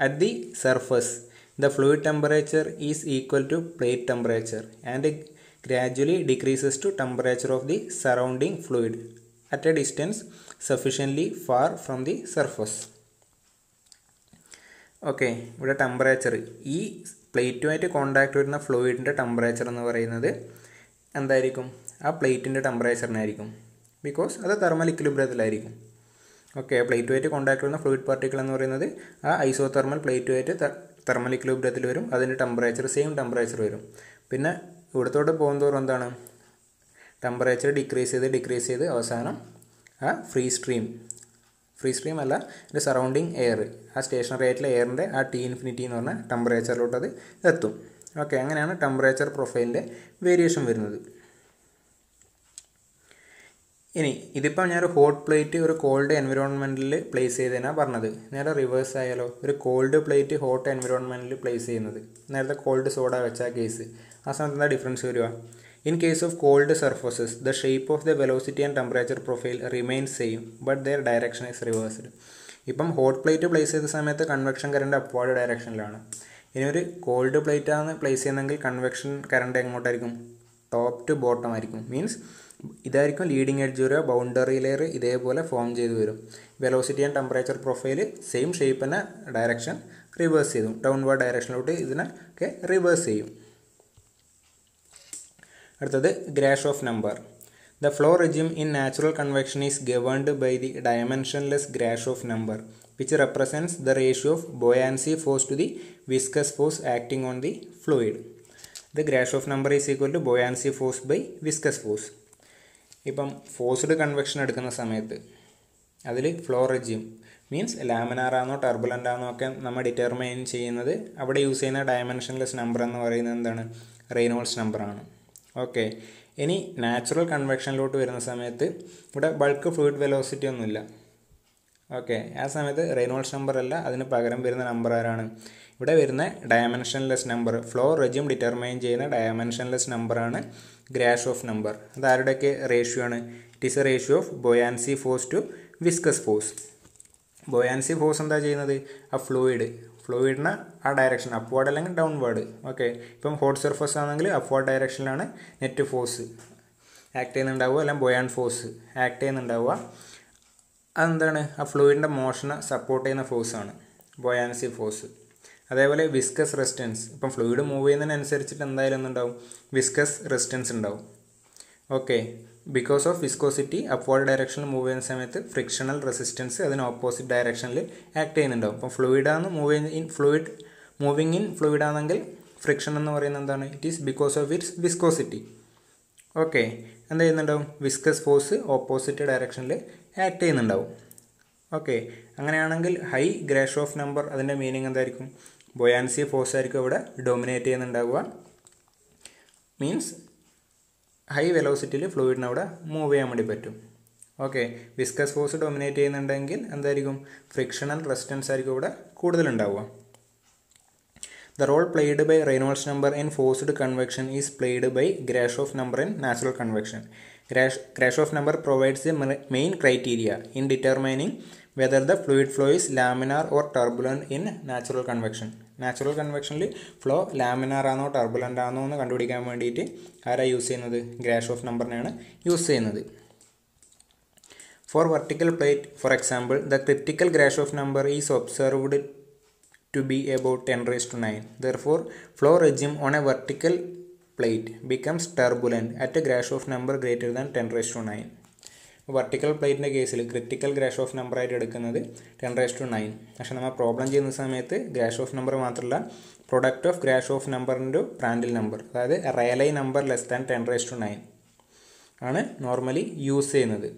at the surface the fluid temperature is equal to plate temperature and gradually decreases to temperature of the surrounding fluid at a distance sufficiently far from the surface. Okay, ഇവിടെ temperature, ഈ പ്ലേറ്റുമായിട്ട് contact വരുന്ന ഫ്ലൂയിഡിൻ്റെ temperature എന്ന് പറയുന്നത് എന്തായിരിക്കും? ആ പ്ലേറ്റിൻ്റെ ടെമ്പറേച്ചറിനായിരിക്കും. Because അത് thermal ഇക്വിലിബ്രിയത്തിലായിരിക്കും. Okay, പ്ലേറ്റുമായിട്ട് contact വരുന്ന ഫ്ലൂയിഡ് പാർട്ടിക്കിൾ എന്ന് പറയുന്നത് ആ ഐസോതെർമൽ പ്ലേറ്റുമായിട്ട് തെർമൽ ഇക്വിലിബ്രിയത്തിൽ വരും, അതിൻ്റെ ടെമ്പറേച്ചർ സെയിം ടെമ്പറേച്ചർ വരും. പിന്നെ ഇവിടത്തോട്ട് പോകുന്നതോറും എന്താണ്? ടെമ്പറേച്ചർ ഡിക്രീസ് ചെയ്ത് അവസാനം ആ ഫ്രീ സ്ട്രീം അല്ല, ഒരു സറൗണ്ടിങ് എയർ, ആ സ്റ്റേഷനറി ആയിട്ടുള്ള എയറിൻ്റെ ആ T ഇൻഫിനിറ്റി എന്ന് പറഞ്ഞാൽ ടെമ്പറേച്ചറിലോട്ട് അത് എത്തും. ഓക്കെ, അങ്ങനെയാണ് ടെമ്പറേച്ചർ പ്രൊഫൈലിൻ്റെ വേരിയേഷൻ വരുന്നത്. ഇനി ഇതിപ്പോൾ ഞാനൊരു ഹോട്ട് പ്ലേറ്റ് ഒരു കോൾഡ് എൻവിറോൺമെൻറ്റിൽ പ്ലേസ് ചെയ്തതിനാണ് പറഞ്ഞത്. നേരെ റിവേഴ്സ് ആയാലോ? ഒരു കോൾഡ് പ്ലേറ്റ് ഹോട്ട് എൻവിറോൺമെൻറ്റിൽ പ്ലേസ് ചെയ്യുന്നത്, നേരത്തെ കോൾഡ് സോഡ വെച്ച കേസ്, ആ സമയത്ത് എന്താ ഡിഫറൻസ് വരിക? In case of cold surfaces, the shape of the velocity and temperature profile remains same, but their direction is reversed. ഇപ്പം ഹോട്ട് പ്ലേറ്റ് പ്ലേസ് ചെയ്ത സമയത്ത് കൺവെക്ഷൻ കറണ്ട് അപ്വാർഡ് ഡയറക്ഷനിലാണ്. ഇനി ഒരു കോൾഡ് പ്ലേറ്റ് ആണ് പ്ലേസ് ചെയ്യുന്നതെങ്കിൽ കൺവെക്ഷൻ കറണ്ട് എങ്ങോട്ടായിരിക്കും? Top to bottom ആയിരിക്കും. മീൻസ് ഇതായിരിക്കും ലീഡിങ് എഡ്ജ് വരിക, ബൗണ്ടറി ലെയർ ഇതേപോലെ ഫോം ചെയ്ത് വരും. Velocity and temperature profile same shape തന്നെ, ഡയറക്ഷൻ റിവേഴ്സ് ചെയ്യും, ഡൗൺവേർഡ് ഡയറക്ഷനിലോട്ട് ഇതിനൊക്കെ റിവേഴ്സ് ചെയ്യും. അടുത്തത് Grashof number. The flow regime in natural convection is governed by the dimensionless Grashof number, which represents the ratio of buoyancy force to the viscous force acting on the fluid. The Grashof number is equal to buoyancy force by viscous force. ഇപ്പം forced convection എടുക്കുന്ന സമയത്ത് അതിൽ flow regime means laminar ആണോ turbulent ആണോ ഒക്കെ നമ്മൾ determine ചെയ്യുന്നത് അവിടെ യൂസ് ചെയ്യുന്ന ഡയമെൻഷൻലെസ് നമ്പർ എന്ന് പറയുന്നത് എന്താണ്? റെയ്നോൾഡ്സ് നമ്പറാണ്. ഓക്കെ, ഇനി നാച്ചുറൽ കൺവെക്ഷനിലോട്ട് വരുന്ന സമയത്ത് ഇവിടെ ബൾക്ക് ഫ്ലൂയിഡ് വെലോസിറ്റി ഒന്നുമില്ല. ഓക്കെ, ആ സമയത്ത് റെയ്നോൾഡ്സ് നമ്പർ അല്ല, അതിന് പകരം വരുന്ന നമ്പർ ആരാണ്? ഇവിടെ വരുന്ന dimensionless number, flow regime determine ചെയ്യുന്ന ഡയമെൻഷൻലെസ് നമ്പറാണ് ഗ്രാഷോഫ് നമ്പർ. അത് ആരുടെയൊക്കെ റേഷ്യോ ആണ്? It is a ratio of buoyancy force to viscous force. Buoyancy force എന്താ ചെയ്യുന്നത്? ആ ഫ്ലൂയിഡിന് ആ ഡയറക്ഷൻ അപ്വാർഡ് അല്ലെങ്കിൽ ഡൗൺവേർഡ്. ഓക്കെ, ഇപ്പം ഹോട്ട് സർഫസ് ആണെങ്കിൽ അപ്വാർഡ് ഡയറക്ഷനിലാണ് നെറ്റ് ഫോഴ്സ് ആക്ട് ചെയ്യുന്നുണ്ടാവുക, അല്ലെങ്കിൽ ബൊയാൻ ഫോഴ്സ് ആക്ട് ചെയ്യുന്നുണ്ടാവുക. അതെന്താണ്? ആ ഫ്ലൂയിഡിൻ്റെ മോഷനെ സപ്പോർട്ട് ചെയ്യുന്ന ഫോഴ്സാണ് ബൊയാൻസി ഫോഴ്സ്. അതേപോലെ വിസ്കസ് റെസിസ്റ്റൻസ്, ഇപ്പം ഫ്ലൂയിഡ് മൂവ് ചെയ്യുന്നതിനനുസരിച്ചിട്ട് എന്തായാലും ഒന്നുണ്ടാവും, വിസ്കസ് റെസിസ്റ്റൻസ് ഉണ്ടാവും. Okay, because of viscosity upward ഡയറക്ഷനിൽ മൂവ് ചെയ്യുന്ന സമയത്ത് ഫ്രിക്ഷണൽ റെസിസ്റ്റൻസ് അതിന് ഓപ്പോസിറ്റ് ഡയറക്ഷനിൽ ആക്ട് ചെയ്യുന്നുണ്ടാവും. അപ്പം ഫ്ലൂയിഡാണ് മൂവിങ് ഇൻ ഫ്ലൂയിഡ് ആണെങ്കിൽ ഫ്രിക്ഷൻ എന്ന് പറയുന്നത് എന്താണ്? It is because of its viscosity. Okay, എന്താ ചെയ്യുന്നുണ്ടാവും? വിസ്കസ് ഫോഴ്സ് ഓപ്പോസിറ്റ് ഡയറക്ഷനിൽ ആക്ട് ചെയ്യുന്നുണ്ടാവും. ഓക്കെ, അങ്ങനെയാണെങ്കിൽ ഹൈ ഗ്രാഷോഫ് നമ്പർ അതിൻ്റെ മീനിങ് എന്തായിരിക്കും? ബൊയാൻസി ഫോഴ്സ് ആയിരിക്കും ഇവിടെ ഡോമിനേറ്റ് ചെയ്യുന്നുണ്ടാവുക. മീൻസ് ഹൈ വെലോസിറ്റിയിൽ ഫ്ലൂയിഡിന് അവിടെ മൂവ് ചെയ്യാൻ വേണ്ടി പറ്റും. ഓക്കെ, വിസ്കസ് ഫോഴ്സ് ഡൊമിനേറ്റ് ചെയ്യുന്നുണ്ടെങ്കിൽ എന്തായിരിക്കും, ഫ്രിക്ഷണൽ റെസിസ്റ്റൻസ് ആയിരിക്കും ഇവിടെ കൂടുതലുണ്ടാവുക. The role played by Reynolds number in forced convection is played by Grashof number in natural convection. Grashof number provides the main criteria in determining whether the fluid flow is laminar or turbulent in natural convection. Natural കൺവെക്ഷനിൽ flow laminar ആണോ turbulent ആണോ എന്ന് കണ്ടുപിടിക്കാൻ വേണ്ടിയിട്ട് ആരാ use ചെയ്യുന്നത്, Grashof നമ്പറിനെയാണ് use ചെയ്യുന്നത്. For vertical plate, for example, the critical Grashof number is observed to be about 10⁹. Therefore, flow regime on a vertical plate becomes turbulent at a Grashof number greater than 10⁹. Vertical പ്ലേറ്റിൻ്റെ കേസിൽ critical Grashof number ആയിട്ട് എടുക്കുന്നത് 10⁹. പക്ഷേ നമ്മൾ problem ചെയ്യുന്ന സമയത്ത് ഗ്രാഷോഫ് നമ്പർ മാത്രമല്ല, product of Grashof number into Prandtl number, അതായത് റയലൈ നമ്പർ ലെസ് ദാൻ 10⁹ ആണ് നോർമലി യൂസ് ചെയ്യുന്നത്.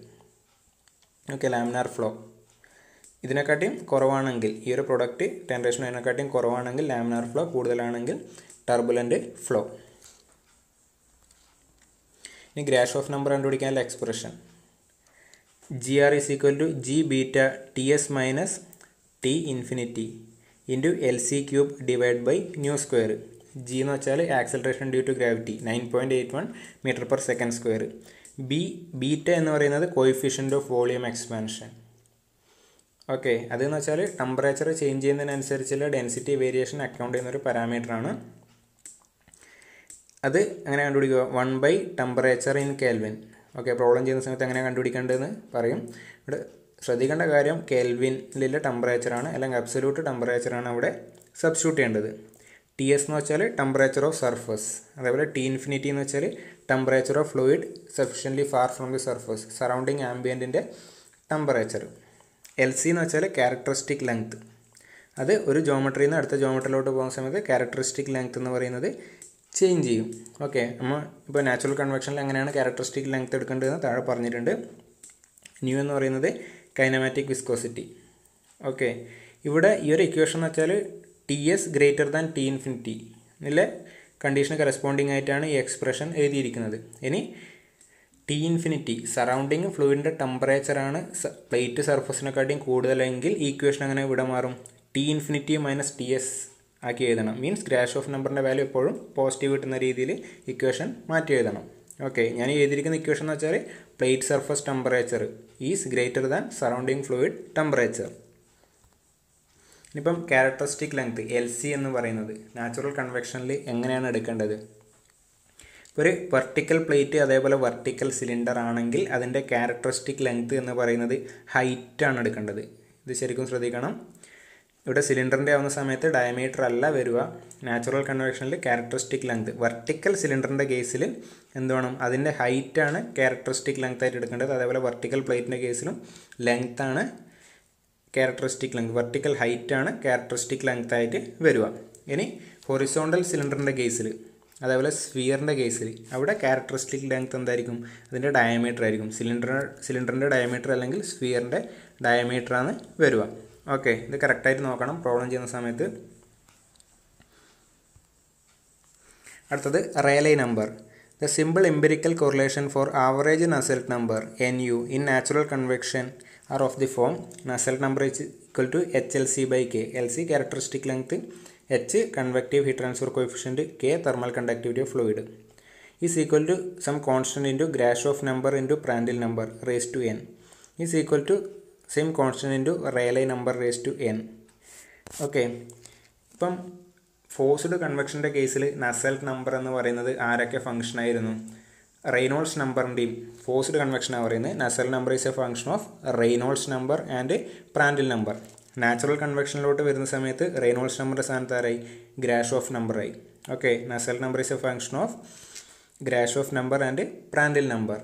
ഓക്കെ, ലാമിനാർ ഫ്ലോ ഇതിനെക്കാട്ടിയും കുറവാണെങ്കിൽ, ഈ ഒരു പ്രൊഡക്റ്റ് 10⁹ കുറവാണെങ്കിൽ ലാമിനാർ ഫ്ലോ, കൂടുതലാണെങ്കിൽ ടർബുലൻ്റ് ഫ്ലോ. ഇനി ഗ്രാഷോഫ് നമ്പർ കണ്ടുപിടിക്കാനുള്ള expression GR is equal to G beta TS minus T infinity into LC cube divided by nu square. G എന്ന് വെച്ചാൽ acceleration due to gravity 9.81 metre per second square. Beta എന്ന് പറയുന്നത് coefficient of volume expansion. Okay, അതെന്ന് വെച്ചാൽ temperature change ചെയ്യുന്നതിനനുസരിച്ചുള്ള density variation account ചെയ്യുന്നൊരു പാരാമീറ്ററാണ്. അത് അങ്ങനെ കണ്ടുപിടിക്കുക, 1 temperature in kelvin. Okay, problem ചെയ്യുന്ന സമയത്ത് എങ്ങനെ കണ്ടുപിടിക്കേണ്ടതെന്ന് പറയും. ഇവിടെ ശ്രദ്ധിക്കേണ്ട കാര്യം കെൽവിനിലെ ടെമ്പറേച്ചറാണ്, അല്ലെങ്കിൽ അബ്സല്യൂട്ട് ടെമ്പറേച്ചറാണ് അവിടെ സബ്സ്റ്റിറ്റ്യൂട്ട് ചെയ്യേണ്ടത്. TS എന്ന് വെച്ചാൽ ടെമ്പറേച്ചർ ഓഫ് സർഫസ്, അതേപോലെ T ഇൻഫിനിറ്റി എന്ന് വെച്ചാൽ temperature of fluid sufficiently far from the surface, surrounding ആംബിയൻറ്റിൻ്റെ ടെമ്പറേച്ചർ. LC എന്ന് വെച്ചാൽ ക്യാരക്ടറിസ്റ്റിക് ലെങ്ത്. അത് ഒരു ജോമെട്രിയിൽ നിന്ന് അടുത്ത ജോമെട്രിയിലോട്ട് പോകുന്ന സമയത്ത് ക്യാരക്ടറിസ്റ്റിക് ലെങ്ത് എന്ന് പറയുന്നത് ചേഞ്ച് ചെയ്യും. ഓക്കെ, നമ്മൾ ഇപ്പോൾ നാച്ചുറൽ കൺവെക്ഷനിൽ എങ്ങനെയാണ് ക്യാരക്ടറിസ്റ്റിക് ലെങ്ത് എടുക്കേണ്ടതെന്ന് താഴെ പറഞ്ഞിട്ടുണ്ട്. ന്യൂ എന്ന് പറയുന്നത് കൈനമാറ്റിക് വിസ്കോസിറ്റി. ഓക്കെ, ഇവിടെ ഈ ഒരു ഇക്വേഷൻ എന്ന് വെച്ചാൽ TS greater than T infinity ഇതിലെ കണ്ടീഷന് കറസ്പോണ്ടിങ് ആയിട്ടാണ് ഈ എക്സ്പ്രഷൻ എഴുതിയിരിക്കുന്നത്. ഇനി T ഇൻഫിനിറ്റി സറൗണ്ടിങ് ഫ്ലൂയിഡിൻ്റെ ടെമ്പറേച്ചറാണ് പ്ലേറ്റ് സർഫസിനെക്കാട്ടിയും കൂടുതലെങ്കിൽ ഈ ഇക്വേഷൻ അങ്ങനെ ഇവിടെ മാറും, T ഇൻഫിനിറ്റി മൈനസ് TS ആക്കി എഴുതണം. മീൻസ് ഗ്രാഷോഫ് നമ്പറിൻ്റെ വാല്യൂ എപ്പോഴും പോസിറ്റീവ് കിട്ടുന്ന രീതിയിൽ ഇക്വേഷൻ മാറ്റി എഴുതണം. ഓക്കെ, ഞാൻ എഴുതിയിരിക്കുന്ന ഇക്വേഷൻ എന്ന് വെച്ചാൽ plate surface temperature is greater than surrounding fluid temperature. ഇനിയിപ്പം ക്യാരക്ടറിസ്റ്റിക് ലെങ്ത് LC എന്ന് പറയുന്നത് നാച്ചുറൽ കൺവെക്ഷനിൽ എങ്ങനെയാണ് എടുക്കേണ്ടത്? ഒരു വെർട്ടിക്കൽ പ്ലേറ്റ് അതേപോലെ വെർട്ടിക്കൽ സിലിണ്ടർ ആണെങ്കിൽ അതിൻ്റെ ക്യാരക്ടറിസ്റ്റിക് ലെങ്ത് എന്ന് പറയുന്നത് ഹൈറ്റാണ് എടുക്കേണ്ടത്. ഇത് ശരിക്കും ശ്രദ്ധിക്കണം. ഇവിടെ സിലിണ്ടറിൻ്റെ ആവുന്ന സമയത്ത് ഡയമീറ്റർ അല്ല വരിക. നാച്ചുറൽ കൺവെക്ഷനിൽ ക്യാരക്ടറിസ്റ്റിക് ലെങ്ത്, വെർട്ടിക്കൽ സിലിണ്ടറിൻ്റെ കേസിൽ എന്ത് വേണം, അതിൻ്റെ ഹൈറ്റാണ് ക്യാരക്ടറിസ്റ്റിക് ലെങ്ത് ആയിട്ട് എടുക്കേണ്ടത്. അതേപോലെ വെർട്ടിക്കൽ പ്ലേറ്റിൻ്റെ കേസിലും ലെങ്ത്താണ് ക്യാരക്ടറിസ്റ്റിക് ലെങ്ത്, വെർട്ടിക്കൽ ഹൈറ്റാണ് ക്യാരക്ടറിസ്റ്റിക് ലെങ്ത് ആയിട്ട് വരിക. ഇനി ഹൊറിസോണ്ടൽ സിലിണ്ടറിൻ്റെ കേസിൽ അതേപോലെ സ്ഫിയറിൻ്റെ കേസിൽ അവിടെ ക്യാരക്ടറിസ്റ്റിക് ലെങ്ത് എന്തായിരിക്കും, അതിൻ്റെ ഡയമീറ്റർ ആയിരിക്കും. സിലിണ്ടറിൻ്റെ ഡയമീറ്റർ അല്ലെങ്കിൽ സ്ഫിയറിൻ്റെ ഡയമീറ്ററാണ് വരിക. ഓക്കെ, ഇത് കറക്റ്റായിട്ട് നോക്കണം പ്രോബ്ലം ചെയ്യുന്ന സമയത്ത്. അടുത്തത് Rayleigh number. The simple empirical correlation for average Nusselt number NU in natural convection are of the form Nusselt number is equal to HLC/K. LC characteristic length, H convective heat transfer coefficient, K thermal conductivity of fluid is equal to some constant into Grashof number into Prandtl number raised to n is equal to same constant into Rayleigh number raised to n. Okay, ഇപ്പം forced കൺവെക്ഷൻ്റെ കേസിൽ നസൽട്ട് number എന്ന് പറയുന്നത് ആരൊക്കെ function ആയിരുന്നു? Reynolds നമ്പറിൻ്റെയും forced കൺവെക്ഷനാണ് പറയുന്നത്. Nusselt number is a function of Reynolds number and Prandtl number. Natural കൺവെക്ഷനിലോട്ട് വരുന്ന സമയത്ത് റെയ്നോൾഡ്സ് നമ്പറിൻ്റെ സ്ഥാനത്ത് ആരായി? ഗ്രാഷോഫ് നമ്പറായി. Okay, Nusselt number is a function of Grashof number and Prandtl number.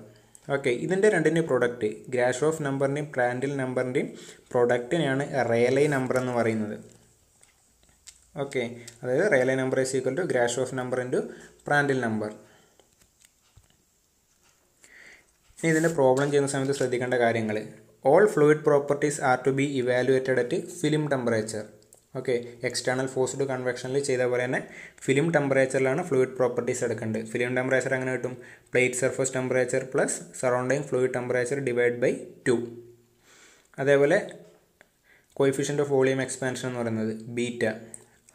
Okay, ഇതിൻ്റെ രണ്ടിൻ്റെയും പ്രൊഡക്റ്റ്, ഗ്രാഷോഫ് നമ്പറിൻ്റെയും പ്രാൻഡിൽ നമ്പറിൻ്റെയും പ്രൊഡക്റ്റിനെയാണ് റയലൈ നമ്പർ എന്ന് പറയുന്നത്. ഓക്കെ, അതായത് Rayleigh number is equal to Grashof number into Prandtl number. ഇനി ഇതിൻ്റെ പ്രോബ്ലം ചെയ്യുന്ന സമയത്ത് ശ്രദ്ധിക്കേണ്ട കാര്യങ്ങൾ. All fluid properties are to be evaluated at film temperature. Okay, external forced കൺവെക്ഷനിൽ ചെയ്ത പോലെ തന്നെ ഫിലിം ടെമ്പറേച്ചറിലാണ് ഫ്ലൂയിഡ് പ്രോപ്പർട്ടീസ് എടുക്കേണ്ടത്. ഫിലിം ടെമ്പറേച്ചർ അങ്ങനെ കിട്ടും, plate surface temperature plus surrounding fluid temperature divide by 2. അതേപോലെ കോയിഫിഷ്യൻ്റ് ഓഫ് വോളിയം എക്സ്പാൻഷൻ എന്ന് പറയുന്നത് ബീറ്റ,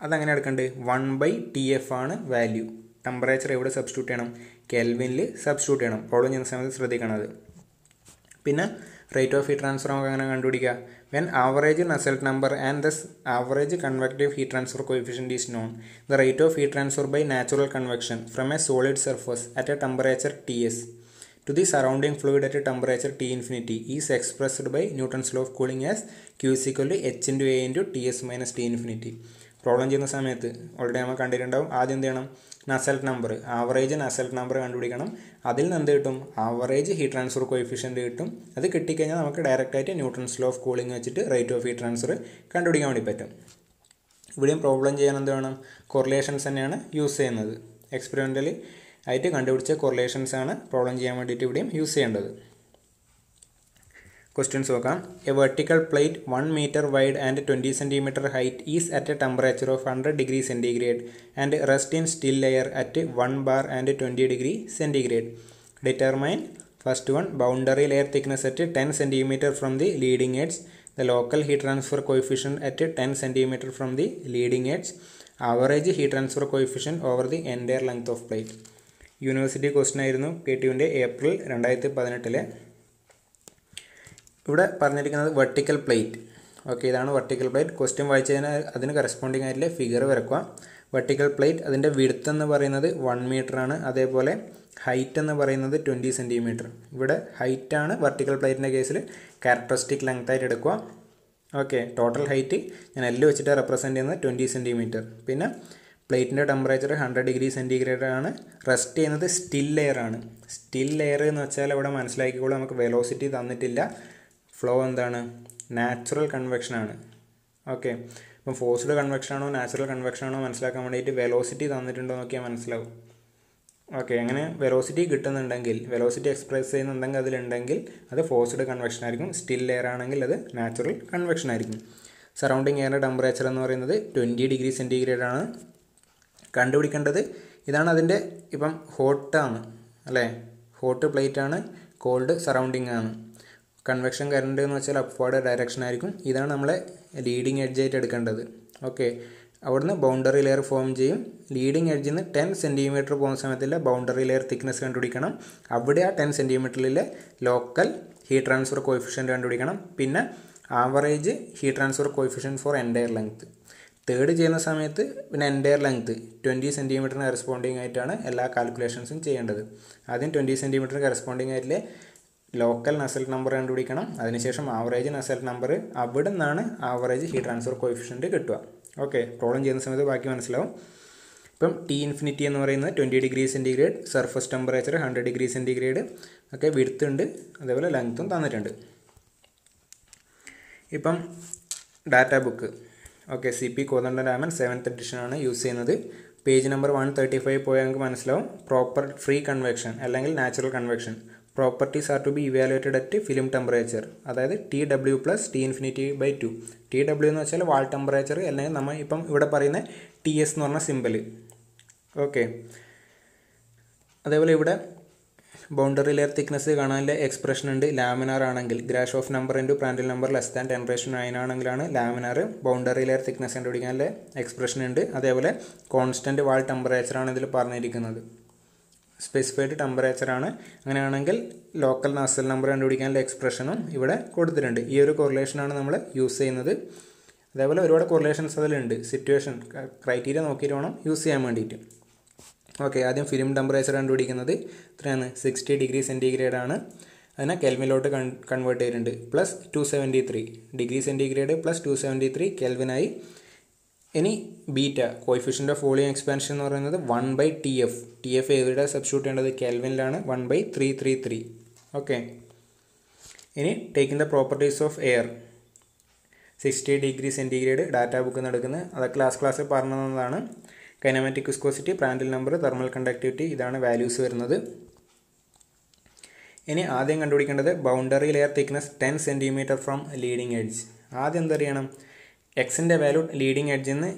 അതങ്ങനെ എടുക്കേണ്ടത് 1/TF ആണ് വാല്യൂ. ടെമ്പറേച്ചർ എവിടെ സബ്സ്റ്റിറ്റ്യൂട്ട് ചെയ്യണം? കെൽവിനിൽ സബ്സ്റ്റിറ്റ്യൂട്ട് ചെയ്യണം. പ്രോബ്ലം ചെയ്യുന്ന സമയത്ത് ശ്രദ്ധിക്കണത്. പിന്നെ റേറ്റ് ഓഫ് ഹീറ്റ് ട്രാൻസ്ഫർ നമുക്ക് അങ്ങനെ കണ്ടുപിടിക്കുക. When average Nusselt number and thus average convective heat transfer coefficient is known, the rate of heat transfer by natural convection from a solid surface at a temperature Ts to the surrounding fluid at a temperature T infinity is expressed by Newton's law of cooling as Q is equal to H into A into Ts minus T infinity. Problem ചെയ്യുന്ന സമയത്ത് already നമ്മൾ കണ്ടിട്ടുണ്ടാവും. ആദ്യം എന്ത് ചെയ്യണം? നസൽട്ട് number, average Nusselt number കണ്ടുപിടിക്കണം. അതിൽ നിന്ന് എന്ത് കിട്ടും? ആവറേജ് ഹീറ്റ് ട്രാൻസ്ഫർ കോയിഫിഷ്യൻ്റ് കിട്ടും. അത് കിട്ടിക്കഴിഞ്ഞാൽ നമുക്ക് ഡയറക്റ്റായിട്ട് ന്യൂട്ടൺസ് ലോ ഓഫ് കൂളിംഗ് വെച്ചിട്ട് റേറ്റ് ഓഫ് ഹീറ്റ് ട്രാൻസ്ഫർ കണ്ടുപിടിക്കാൻ വേണ്ടി പറ്റും. ഇവിടെയും പ്രോബ്ലം ചെയ്യാൻ എന്ത് വേണം? കോറിലേഷൻസ് തന്നെയാണ് യൂസ് ചെയ്യുന്നത്. എക്സ്പെരിമെൻ്റലി ആയിട്ട് കണ്ടുപിടിച്ച കോറിലേഷൻസ് ആണ് പ്രോബ്ലം ചെയ്യാൻ വേണ്ടിയിട്ട് ഇവിടെയും യൂസ് ചെയ്യേണ്ടത്. ക്വസ്റ്റ്യൻസ് നോക്കാം. A vertical plate 1 meter wide and 20 cm height is at a temperature of 100 degrees centigrade and rest in still layer at 1 bar and 20 degree centigrade. Determine first one, boundary layer thickness at 10 cm from the leading edge, the local heat transfer coefficient at 10 cm from the leading edge, average heat transfer coefficient over the entire length of plate. University question ആയിരുന്നു KTUവിൻ്റെ April 2018. ഇവിടെ പറഞ്ഞിരിക്കുന്നത് vertical plate. Okay, ഇതാണ് vertical plate. Question വായിച്ചു കഴിഞ്ഞാൽ അതിന് corresponding ആയിട്ടുള്ള figure വരക്കുക. Vertical plate അതിൻ്റെ വിഡ്ത്ത് എന്ന് പറയുന്നത് 1 meter ആണ്. അതേപോലെ ഹൈറ്റ് എന്ന് പറയുന്നത് 20 cm. ഇവിടെ ഹൈറ്റ് ആണ് വെർട്ടിക്കൽ പ്ലേറ്റിൻ്റെ കേസിൽ ക്യാരക്ടറിസ്റ്റിക് ലെങ്ത് ആയിട്ട് എടുക്കുക. ഓക്കെ, ടോട്ടൽ ഹൈറ്റ് ഞാൻ എല്ലാം വെച്ചിട്ട് റെപ്രസെൻറ്റ് ചെയ്യുന്നത് 20 cm. പിന്നെ പ്ലേറ്റിൻ്റെ ടെമ്പറേച്ചർ 100 degree centigrade ആണ്. റെസ്റ്റ് ചെയ്യുന്നത് സ്റ്റിൽ ലെയർ ആണ്. സ്റ്റിൽ ലെയർ എന്ന് വെച്ചാൽ ഇവിടെ മനസ്സിലാക്കിക്കോളൂ, നമുക്ക് വെലോസിറ്റി തന്നിട്ടില്ല. ഫ്ലോ എന്താണ്? നാച്ചുറൽ കൺവെക്ഷൻ ആണ്. ഓക്കെ, ഇപ്പം ഫോഴ്സ്ഡ് കൺവെക്ഷൻ ആണോ നാച്ചുറൽ കൺവെക്ഷൻ ആണോ മനസ്സിലാക്കാൻ വേണ്ടിയിട്ട് വെലോസിറ്റി തന്നിട്ടുണ്ടോ നോക്കിയാൽ മനസ്സിലാവും. ഓക്കെ, അങ്ങനെ വെലോസിറ്റി കിട്ടുന്നുണ്ടെങ്കിൽ, വെലോസിറ്റി എക്സ്പ്രസ് ചെയ്യുന്നുണ്ടെങ്കിൽ അതിലുണ്ടെങ്കിൽ അത് ഫോഴ്സ്ഡ് കൺവെക്ഷൻ ആയിരിക്കും. സ്റ്റിൽ ലെയർ ആണെങ്കിൽ അത് നാച്ചുറൽ കൺവെക്ഷൻ ആയിരിക്കും. സറൗണ്ടിങ് എയറിൻ്റെ ടെമ്പറേച്ചർ എന്ന് പറയുന്നത് 20 degree centigrade ആണ്. കണ്ടുപിടിക്കേണ്ടത് ഇതാണ്. അതിൻ്റെ ഇപ്പം ഹോട്ടാണ് അല്ലേ, ഹോട്ട് പ്ലേറ്റ് ആണ്, കോൾഡ് സറൗണ്ടിങ് ആണ്. കൺവെക്ഷൻ കറണ്ട് എന്ന് വെച്ചാൽ അപ്വേർഡ് ഡയറക്ഷൻ ആയിരിക്കും. ഇതാണ് നമ്മളെ ലീഡിങ് എഡ്ജ് ആയിട്ട് എടുക്കേണ്ടത്. ഓക്കെ, അവിടുന്ന് ബൗണ്ടറി ലെയർ ഫോം ചെയ്യും. ലീഡിങ് എഡ്ജിൽ നിന്ന് 10 cm പോകുന്ന സമയത്തില്ല ബൗണ്ടറി ലെയർ തിക്നെസ് കണ്ടുപിടിക്കണം. അവിടെ ആ 10 cm local heat transfer coefficient കണ്ടുപിടിക്കണം. പിന്നെ average heat transfer coefficient four entire length. Third ചെയ്യുന്ന സമയത്ത് പിന്നെ എൻറ്റയർ ലെങ്ത് 20 cm കറസ്പോണ്ടിങ് ആയിട്ടാണ് എല്ലാ കാൽക്കുലേഷൻസും ചെയ്യേണ്ടത്. ആദ്യം 20 cm കറസ്പോണ്ടിങ് ആയിട്ടുള്ള ലോക്കൽ നസൽട്ട് നമ്പർ കണ്ടുപിടിക്കണം. അതിനുശേഷം ആവറേജ് നസൽട്ട് നമ്പർ, അവിടെ നിന്നാണ് ആവറേജ് ഹീറ്റ് ട്രാൻസ്ഫർ കോയിഫിഷ്യൻ്റ് കിട്ടുക. ഓക്കെ, പ്രോബ്ലം ചെയ്യുന്ന സമയത്ത് ബാക്കി മനസ്സിലാവും. ഇപ്പം T ഇൻഫിനിറ്റി എന്ന് പറയുന്നത് 20 degree centigrade, surface temperature 100 degree centigrade, ഒക്കെ വിഡ്ത്ത് ഉണ്ട്, അതേപോലെ ലെങ്ത്തും തന്നിട്ടുണ്ട്. ഇപ്പം data book okay, CP Kothandaraman 7th edition ആണ് യൂസ് ചെയ്യുന്നത്. പേജ് നമ്പർ 135 പോയാൽ നമുക്ക് മനസ്സിലാവും. പ്രോപ്പർ ഫ്രീ കൺവെക്ഷൻ അല്ലെങ്കിൽ natural convection properties are to be evaluated at film temperature, അതായത് TW + T infinity by 2. TW എന്ന് വെച്ചാൽ വാൾ ടെമ്പറേച്ചർ, അല്ലെങ്കിൽ നമ്മൾ ഇപ്പം ഇവിടെ പറയുന്ന TS എന്ന് പറഞ്ഞ സിമ്പിൾ. ഓക്കെ, അതേപോലെ ഇവിടെ ബൗണ്ടറി ലെയർ തിക്നെസ് കാണാനുള്ള എക്സ്പ്രഷൻ ഉണ്ട്. ലാമിനാർ ആണെങ്കിൽ Grashof number into Prandtl number <10⁻9 ആണെങ്കിലാണ് ലാമിനാർ. ബൗണ്ടറി ലെയർ തിക്നെസ് കണ്ടുപിടിക്കാനുള്ള എക്സ്പ്രഷൻ ഉണ്ട്. അതേപോലെ കോൺസ്റ്റൻറ്റ് വാൾ ടെമ്പറേച്ചറാണ് ഇതിൽ പറഞ്ഞിരിക്കുന്നത്. സ്പെസിഫൈഡ് ടെമ്പറേച്ചറാണ്. അങ്ങനെയാണെങ്കിൽ ലോക്കൽ നസൽ നമ്പർ കണ്ടുപിടിക്കാനുള്ള എക്സ്പ്രഷനും ഇവിടെ കൊടുത്തിട്ടുണ്ട്. ഈ ഒരു കോറിലേഷനാണ് നമ്മൾ യൂസ് ചെയ്യുന്നത്. അതേപോലെ ഒരുപാട് കോറിലേഷൻസ് അതിലുണ്ട്. സിറ്റുവേഷൻ ക്രൈറ്റീരിയ നോക്കിയിട്ട് വേണം യൂസ് ചെയ്യാൻ വേണ്ടിയിട്ട്. ഓക്കെ, ആദ്യം ഫിലിം ടെമ്പറേച്ചർ കണ്ടുപിടിക്കുന്നത് എത്രയാണ്? 60 degree centigrade ആണ്. അതിനെ കെൽവിനിലോട്ട് കൺവേർട്ട് ചെയ്തിട്ടുണ്ട്. Plus 273 degree centigrade plus 273 കെൽവിനായി. ഇനി beta coefficient of volume expansion എന്ന് പറയുന്നത് 1/TF. TF എവിടെ സബ്സ്റ്റിറ്റ്യൂട്ട് ചെയ്യേണ്ടത്? കെൽവിനിലാണ്. 1/333. ഓക്കെ, ഇനി taking the properties of air 60 degree centigrade data ബുക്കിൽ നിന്ന് എടുക്കുന്നത്. അതൊക്കെ ക്ലാസ്സിൽ പറഞ്ഞതാണ്. Kinematic viscosity, പ്രാൻഡൽ number, thermal conductivity, ഇതാണ് വാല്യൂസ് വരുന്നത്. ഇനി ആദ്യം കണ്ടുപിടിക്കേണ്ടത് boundary layer thickness 10 cm from leading edge. ആദ്യം എന്തറിയണം? എക്സിൻ്റെ വാല്യൂ ലീഡിങ് എഡ്ജിൽ നിന്ന്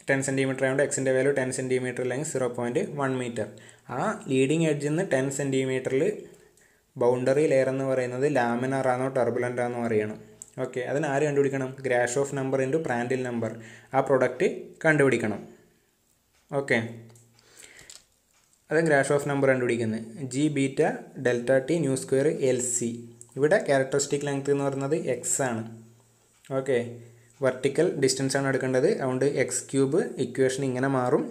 10 സെൻറ്റിമീറ്റർ ആയതുകൊണ്ട് എക്സിൻ്റെ വാല്യൂ 10 സെൻറ്റിമീറ്റർ അല്ലെങ്കിൽ 0.1 മീറ്റർ. ആ ലീഡിങ് എഡ്ജിൽ നിന്ന് 10 സെൻറ്റിമീറ്ററിൽ ബൗണ്ടറി ലെയർ എന്ന് പറയുന്നത് ലാമിനാർ ആണോ ടർബുലൻ്റ് ആണോ അറിയണം. ഓക്കെ, അതിന് ആര് കണ്ടുപിടിക്കണം? ഗ്രാഷോഫ് നമ്പർ ഇൻറ്റു പ്രാൻഡിൽ നമ്പർ, ആ പ്രൊഡക്റ്റ് കണ്ടുപിടിക്കണം. ഓക്കെ, അത് ഗ്രാഷോഫ് നമ്പർ കണ്ടുപിടിക്കുന്നത് G beta delta T nu square L C. ഇവിടെ ക്യാരക്ടറിസ്റ്റിക് ലെങ്ത് എന്ന് പറയുന്നത് എക്സ് ആണ്. ഓക്കെ, വെർട്ടിക്കൽ ഡിസ്റ്റൻസ് ആണ് എടുക്കേണ്ടത്. അതുകൊണ്ട് എക്സ് ക്യൂബ് ഇക്വേഷൻ ഇങ്ങനെ മാറും.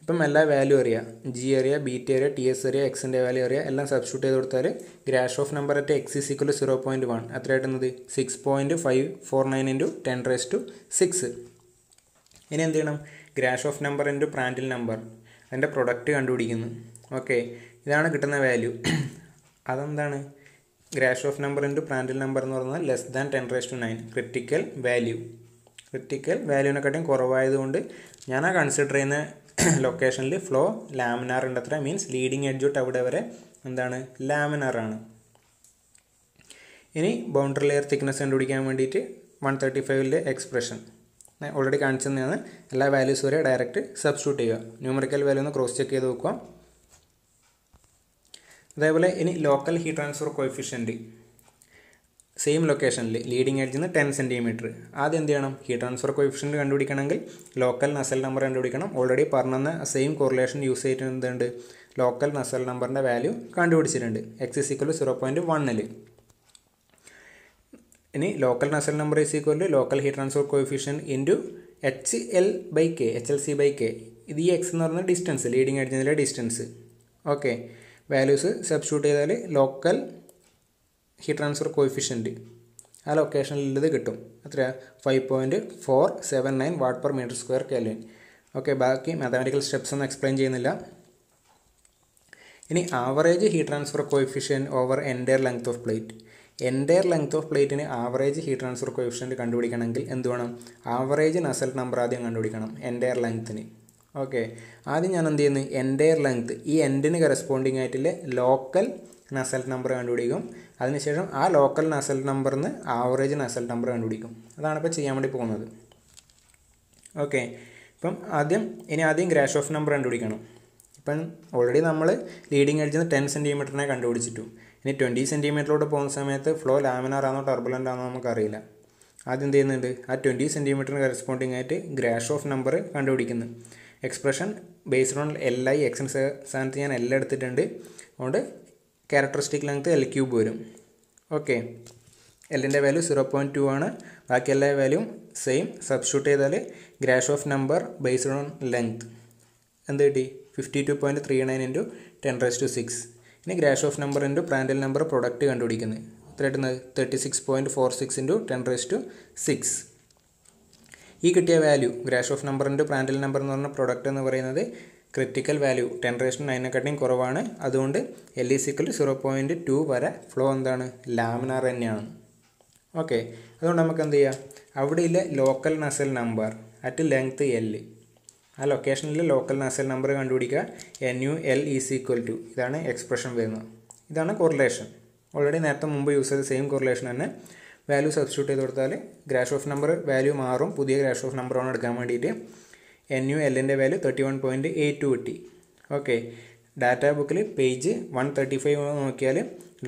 ഇപ്പം എല്ലാ വാല്യൂ അറിയാം, ജി അറിയാം, ബീറ്റ അറിയാം, ടി എസ് അറിയാം, എക്സിൻ്റെ വാല്യൂ അറിയാം, എല്ലാം സബ്സ്റ്റിറ്റ്യൂട്ട് ചെയ്ത് കൊടുത്താൽ Grashof number at x is equal 0.1 എത്രയായിട്ടുന്നത് 6.549 ഇൻറ്റു 10⁻6. ഇനി എന്ത് ചെയ്യണം? Grashof number into Prandtl number, അതിൻ്റെ പ്രൊഡക്റ്റ് കണ്ടുപിടിക്കുന്നു. ഓക്കെ, ഇതാണ് കിട്ടുന്ന വാല്യൂ. അതെന്താണ്? Grashof number into Prandtl number എന്ന് പറയുന്നത് less than 10⁻9 critical value. Critical വാല്യൂവിനെക്കാട്ടിയും കുറവായതുകൊണ്ട് ഞാൻ ആ കൺസിഡർ ചെയ്യുന്ന ലൊക്കേഷനിൽ ഫ്ലോ ലാമിനാർ ഉണ്ട് അത്ര. മീൻസ് ലീഡിങ് എഡ്ജ് തൊട്ട് അവിടെ വരെ എന്താണ്? ലാമിനാറാണ്. ഇനി ബൗണ്ടറി ലെയർ തിക്നെസ് കണ്ടുപിടിക്കാൻ വേണ്ടിയിട്ട് 135 എക്സ്പ്രഷൻ ഓൾറെഡി കാണിച്ചു തന്നെയാണ്. എല്ലാ വാല്യൂസ് വരെ ഡയറക്റ്റ് സബ്സ്റ്റിറ്റ്യൂട്ട് ചെയ്യുക. ന്യൂമറിക്കൽ വാല്യൂ ഒന്ന് ക്രോസ് ചെക്ക് ചെയ്ത് നോക്കുക. അതേപോലെ ഇനി local heat transfer coefficient same ലൊക്കേഷനിൽ ലീഡിങ് എഡ്ജിൽ നിന്ന് 10 സെൻറ്റിമീറ്റർ. ആദ്യം എന്ത് ചെയ്യണം? ഹീറ്റ് ട്രാൻസ്ഫർ കോഎഫിഷ്യൻറ്റ് കണ്ടുപിടിക്കണമെങ്കിൽ ലോക്കൽ നസൽ നമ്പർ കണ്ടുപിടിക്കണം. ഓൾറെഡി പറഞ്ഞ സെയിം കോറിലേഷൻ യൂസ് ചെയ്തിട്ട് എന്തുണ്ട്? ലോക്കൽ നസൽ നമ്പറിൻ്റെ വാല്യൂ കണ്ടുപിടിച്ചിട്ടുണ്ട്. X is equal 0.1. ഇനി local Nusselt number is equal local heat transfer coefficient into HL/K HLC/K. ഇത് ഈ എക്സ് എന്ന് പറയുന്ന ഡിസ്റ്റൻസ്, ലീഡിങ് എഡ്ജിലെ ഡിസ്റ്റൻസ്. ഓക്കെ, വാല്യൂസ് സബ്സ്റ്റിറ്റ്യൂട്ട് ചെയ്താൽ ലോക്കൽ ഹീറ്റ് ട്രാൻസ്ഫർ കോഎഫിഷ്യൻറ്റ് ആ ലൊക്കേഷനിലുള്ളത് കിട്ടും. എത്രയാണ്? 5.479 watt per metre square kelvin. Okay, ബാക്കി മാത്തമാറ്റിക്കൽ സ്റ്റെപ്സ് ഒന്നും എക്സ്പ്ലെയിൻ ചെയ്യുന്നില്ല. ഇനി average heat transfer coefficient over entire length of plate. Entire length of പ്ലേറ്റിന് ആവറേജ് ഹീറ്റ് ട്രാൻസ്ഫർ കോഎഫിഷ്യൻറ്റ് കണ്ടുപിടിക്കണമെങ്കിൽ എന്ത് വേണം? ആവറേജ് നസൽ നമ്പർ ആദ്യം കണ്ടുപിടിക്കണം എൻറ്റയർ ലെങ്ത്തിന്. ഓക്കെ, ആദ്യം ഞാൻ എന്ത് ചെയ്യുന്നു? എൻറ്റയർ ലെങ്ത് ഈ എൻഡിന് കറസ്പോണ്ടിങ് ആയിട്ടുള്ള ലോക്കൽ നസൽ നമ്പർ കണ്ടുപിടിക്കും. അതിനുശേഷം ആ ലോക്കൽ നസൽ നമ്പറിൽ നിന്ന് ആവറേജ് നസൽ നമ്പർ കണ്ടുപിടിക്കും. അതാണ് ഇപ്പോൾ ചെയ്യാൻ വേണ്ടി പോകുന്നത്. ഓക്കെ, ഇപ്പം ആദ്യം ഗ്രാഷോഫ് നമ്പർ കണ്ടുപിടിക്കണം. ഇപ്പം ഓൾറെഡി നമ്മൾ ലീഡിങ് എഡ്ജിൽ നിന്ന് 10 സെൻറ്റിമീറ്ററിനെ കണ്ടുപിടിച്ചിട്ടു. ഇനി 20 സെൻറ്റിമീറ്ററിലോട്ട് പോകുന്ന സമയത്ത് ഫ്ലോ ലാമിനാർ ആണോ ടർബുലൻ്റ് ആണോ നമുക്കറിയില്ല. ആദ്യം എന്ത് ചെയ്യുന്നുണ്ട്? ആ 20 സെൻറ്റിമീറ്ററിന് കറസ്പോണ്ടിങ് ആയിട്ട് ഗ്രാഷോഫ് നമ്പർ കണ്ടുപിടിക്കുന്നു. എക്സ്പ്രഷൻ ബേസ്ഡ് ഓൺ LI എക്സിന് സ്ഥാനത്ത് ഞാൻ L എടുത്തിട്ടുണ്ട്. അതുകൊണ്ട് ക്യാരക്ടറിസ്റ്റിക് ലെങ്ത് L ക്യൂബ് വരും. ഓക്കെ, എല്ലിൻ്റെ വാല്യൂ 0.2 ആണ്. ബാക്കി എല്ലാ വാല്യൂം സെയിം സബ്സ്റ്റിറ്റ്യൂട്ട് ചെയ്താൽ ഗ്രാഷോഫ് നമ്പർ ബേസ്ഡ് ഓൺ ലെങ്ത് എന്ത് കിട്ടി? 52.39 ഇൻറ്റു 10⁻6. ഇനി Grashof number into Prandtl number product കണ്ടുപിടിക്കുന്നത് എത്ര കിട്ടുന്നത്? 36.46 ഇൻറ്റു 10⁻6. ഈ കിട്ടിയ value ഗ്രാഷോഫ് number into Prandtl number എന്ന് പറഞ്ഞ പ്രൊഡക്റ്റ് എന്ന് പറയുന്നത് ക്രിറ്റിക്കൽ വാല്യൂ 10⁻9 കുറവാണ്. അതുകൊണ്ട് L ഈസ് ഈക്വൽ 0.2 വരെ ഫ്ലോ എന്താണ്? ലാമിനാർ തന്നെയാണ്. ഓക്കെ, അതുകൊണ്ട് നമുക്ക് എന്ത് ചെയ്യാം? അവിടെയില്ല local Nusselt number at length L, ആ ലൊക്കേഷനിൽ ലോക്കൽ നസൽ നമ്പർ കണ്ടുപിടിക്കുക. NuL ഈസ് ഈക്വൽ ടു, ഇതാണ് എക്സ്പ്രഷൻ വരുന്നത്. ഇതാണ് കോറിലേഷൻ. ഓൾറെഡി നേരത്തെ മുമ്പ് യൂസ് ചെയ്ത സെയിം കോറിലേഷൻ തന്നെ. വാല്യൂ സബ്സ്റ്റിറ്റ്യൂട്ട് ചെയ്ത് കൊടുത്താൽ ഗ്രാഷോഫ് നമ്പർ വാല്യൂ മാറും. പുതിയ ഗ്രാഷോഫ് നമ്പറാണ് എടുക്കാൻ വേണ്ടിയിട്ട്. NuLൻ്റെ വാല്യൂ 31.82 കിട്ടി. ഓക്കെ, ഡാറ്റാ ബുക്കിൽ പേജ് 135 നോക്കിയാൽ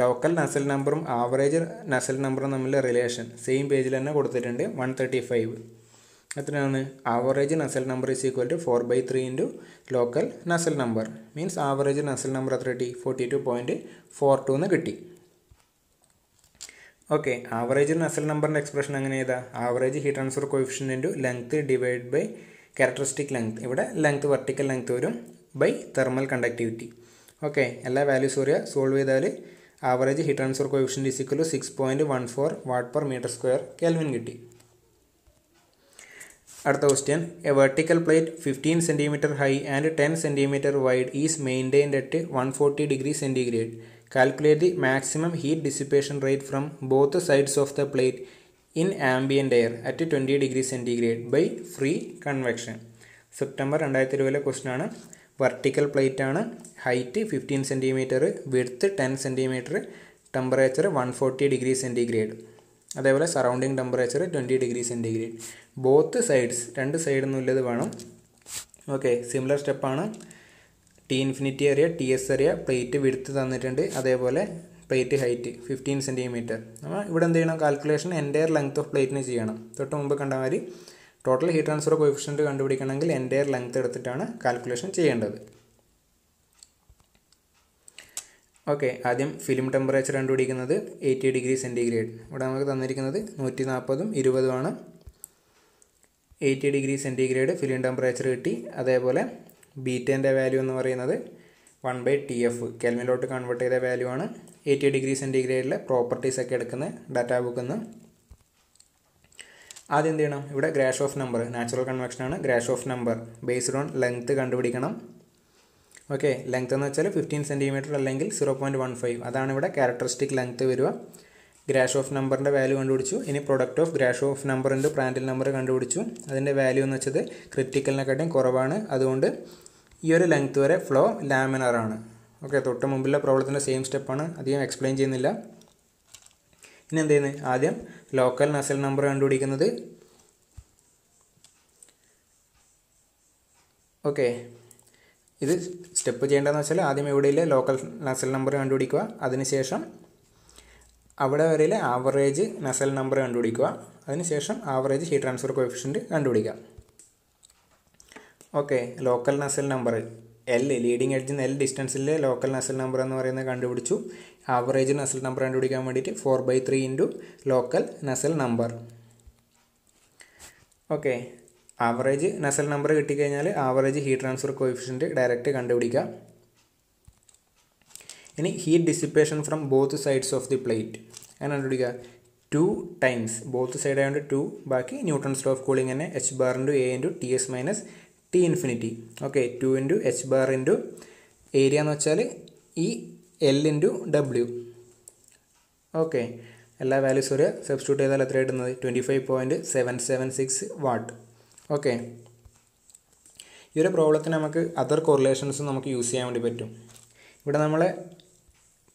ലോക്കൽ നസൽ നമ്പറും ആവറേജ് നസൽ നമ്പറും തമ്മിലുള്ള റിലേഷൻ സെയിം പേജിൽ തന്നെ കൊടുത്തിട്ടുണ്ട്. 135 എത്രയാണ്? Average Nusselt number is equal to 4/3 into local Nusselt number. Means average Nusselt number എത്ര കിട്ടി? 42.42 എന്ന് കിട്ടി. ഓക്കെ, ആവറേജ് നസൽ നമ്പറിൻ്റെ എക്സ്പ്രഷൻ എങ്ങനെ ചെയ്താൽ? Average heat transfer coefficient into length divide by characteristic length. ഇവിടെ ലെങ്ത് വെർട്ടിക്കൽ ലെങ്ത് വരും ബൈ തെർമൽ കണ്ടക്ടിവിറ്റി. ഓക്കെ, എല്ലാ വാല്യൂസ് വരിക സോൾവ് ചെയ്താൽ average heat transfer coefficient is equal to 6.14 watt per metre square kelvin കിട്ടി. അടുത്ത question, a vertical plate 15 centimetre high and 10 centimetre wide is maintained at 140 degree centigrade. Calculate the maximum heat dissipation rate from both sides of the plate in ambient air at 20 degree centigrade by free convection. September 2020 question ആണ്. Vertical plate ആണ്. Height 15 centimetre, width 10 centimetre, temperature 140 degree centigrade. അതേപോലെ surrounding temperature 20 degree centigrade. Both sides, രണ്ട് സൈഡിൽ നിന്നുള്ളത് വേണം. Okay, similar സ്റ്റെപ്പാണ്. T infinity അറിയാ, T S അറിയാ, പ്ലേറ്റ് വിഡ്ത്ത് തന്നിട്ടുണ്ട്, അതേപോലെ പ്ലേറ്റ് ഹൈറ്റ് 15 സെൻറ്റിമീറ്റർ. നമ്മൾ ഇവിടെ എന്ത് ചെയ്യണം, കാൽക്കുലേഷൻ എൻറ്റയർ ലെങ്ത് ഓഫ് പ്ലേറ്റിന് ചെയ്യണം. തൊട്ട് മുമ്പ് കണ്ട മാതിരി ടോട്ടൽ ഹീറ്റ് ട്രാൻസ്ഫർ കോഎഫിഷ്യൻറ്റ് കണ്ടുപിടിക്കണമെങ്കിൽ എൻറ്റയർ ലെങ്ത് എടുത്തിട്ടാണ് കാൽക്കുലേഷൻ ചെയ്യേണ്ടത്. ഓക്കെ, ആദ്യം ഫിലിം ടെമ്പറേച്ചർ കണ്ടുപിടിക്കുന്നത് 80 ഡിഗ്രി സെൻറ്റിഗ്രേഡ്. ഇവിടെ നമുക്ക് തന്നിരിക്കുന്നത് 140ഉം 20ഉമാണ്. 80 ഡിഗ്രി സെൻറ്റിഗ്രേഡ് ഫിലിം ടെമ്പറേച്ചർ കിട്ടി. അതേപോലെ ബീറ്റേൻ്റെ വാല്യൂ എന്ന് പറയുന്നത് 1/TF കെൽവിനിലോട്ട് കൺവേർട്ട് ചെയ്ത വാല്യൂ ആണ്. 80 ഡിഗ്രി സെൻറ്റിഗ്രേഡിലെ പ്രോപ്പർട്ടീസൊക്കെ എടുക്കുന്നത് ഡാറ്റാ ബുക്കിൽ നിന്ന്. ആദ്യം എന്ത് ചെയ്യണം, ഇവിടെ ഗ്രാഷ് ഓഫ് നമ്പർ, നാച്ചുറൽ കൺവെക്ഷനാണ്. Grashof number based on length കണ്ടുപിടിക്കണം. ഓക്കെ, ലെങ്ത് എന്ന് വെച്ചാൽ 15 സെൻറ്റിമീറ്റർ അല്ലെങ്കിൽ 0.15, അതാണ് ഇവിടെ ക്യാരക്ടറിസ്റ്റിക് ലെങ്ത്ത് വരിക. ഗ്രാഷ് ഓഫ് നമ്പറിൻ്റെ വാല്യൂ കണ്ടുപിടിച്ചു. ഇനി product of Grashof number into Prandtl number കണ്ടുപിടിച്ചു. അതിൻ്റെ വാല്യൂ എന്ന് വെച്ചത് ക്രിറ്റിക്കലിനെക്കാട്ടും കുറവാണ്. അതുകൊണ്ട് ഈ ഒരു ലെങ്ത്ത് വരെ ഫ്ലോ ലാമിനറാണ്. ഓക്കെ, തൊട്ട് മുമ്പിലെ പ്രോബ്ലത്തിൻ്റെ സെയിം സ്റ്റെപ്പാണ്, അധികം എക്സ്പ്ലെയിൻ ചെയ്യുന്നില്ല. ഇനി എന്ത് ചെയ്യുന്നത്, ആദ്യം ലോക്കൽ നസൽ നമ്പർ കണ്ടുപിടിക്കുന്നത്. ഓക്കെ, ഇത് സ്റ്റെപ്പ് ചെയ്യേണ്ടതെന്ന് വെച്ചാൽ ആദ്യം എവിടെയില്ലേ ലോക്കൽ നസൽ നമ്പർ കണ്ടുപിടിക്കുക. അതിനുശേഷം അവിടെ വരെയിലെ ആവറേജ് നസൽ നമ്പർ കണ്ടുപിടിക്കുക. അതിനുശേഷം ആവറേജ് ഹീറ്റ് ട്രാൻസ്ഫർ കോഎഫിഷ്യൻറ്റ് കണ്ടുപിടിക്കുക. Okay, local Nusselt number L, leading എഡ്ജിൽ നിന്ന് എൽ ഡിസ്റ്റൻസിലെ ലോക്കൽ നസൽ നമ്പർ എന്ന് പറയുന്നത് കണ്ടുപിടിച്ചു. ആവറേജ് നസൽ നമ്പർ കണ്ടുപിടിക്കാൻ വേണ്ടിയിട്ട് 4/3 into local Nusselt number. Okay, average Nusselt number കിട്ടിക്കഴിഞ്ഞാൽ average heat transfer coefficient direct കണ്ടുപിടിക്കുക. ഇനി heat dissipation from both sides of the plate അങ്ങനെ കണ്ടുപിടിക്കുക. 2 ടൈംസ് ബോത്ത് സൈഡ് ആയതുകൊണ്ട് 2, ബാക്കി ന്യൂട്ടൺസ് ലോ ഓഫ് കൂളിംഗ് തന്നെ h bar into a into TS minus T infinity. Okay, 2 into h bar into area എന്ന് വെച്ചാൽ ഈ L ഇൻറ്റു W. ഓക്കെ, എല്ലാ വാല്യൂസും ഒരു സബ്സ്റ്റിറ്റ്യൂട്ട് ചെയ്താൽ എത്ര കിട്ടുന്നത്, 25.776 വാട്ട്. ഓക്കെ, ഈ ഒരു പ്രോബ്ലത്തിന് നമുക്ക് അതർ കോറിലേഷൻസും നമുക്ക് യൂസ് ചെയ്യാൻ വേണ്ടി പറ്റും. ഇവിടെ നമ്മൾ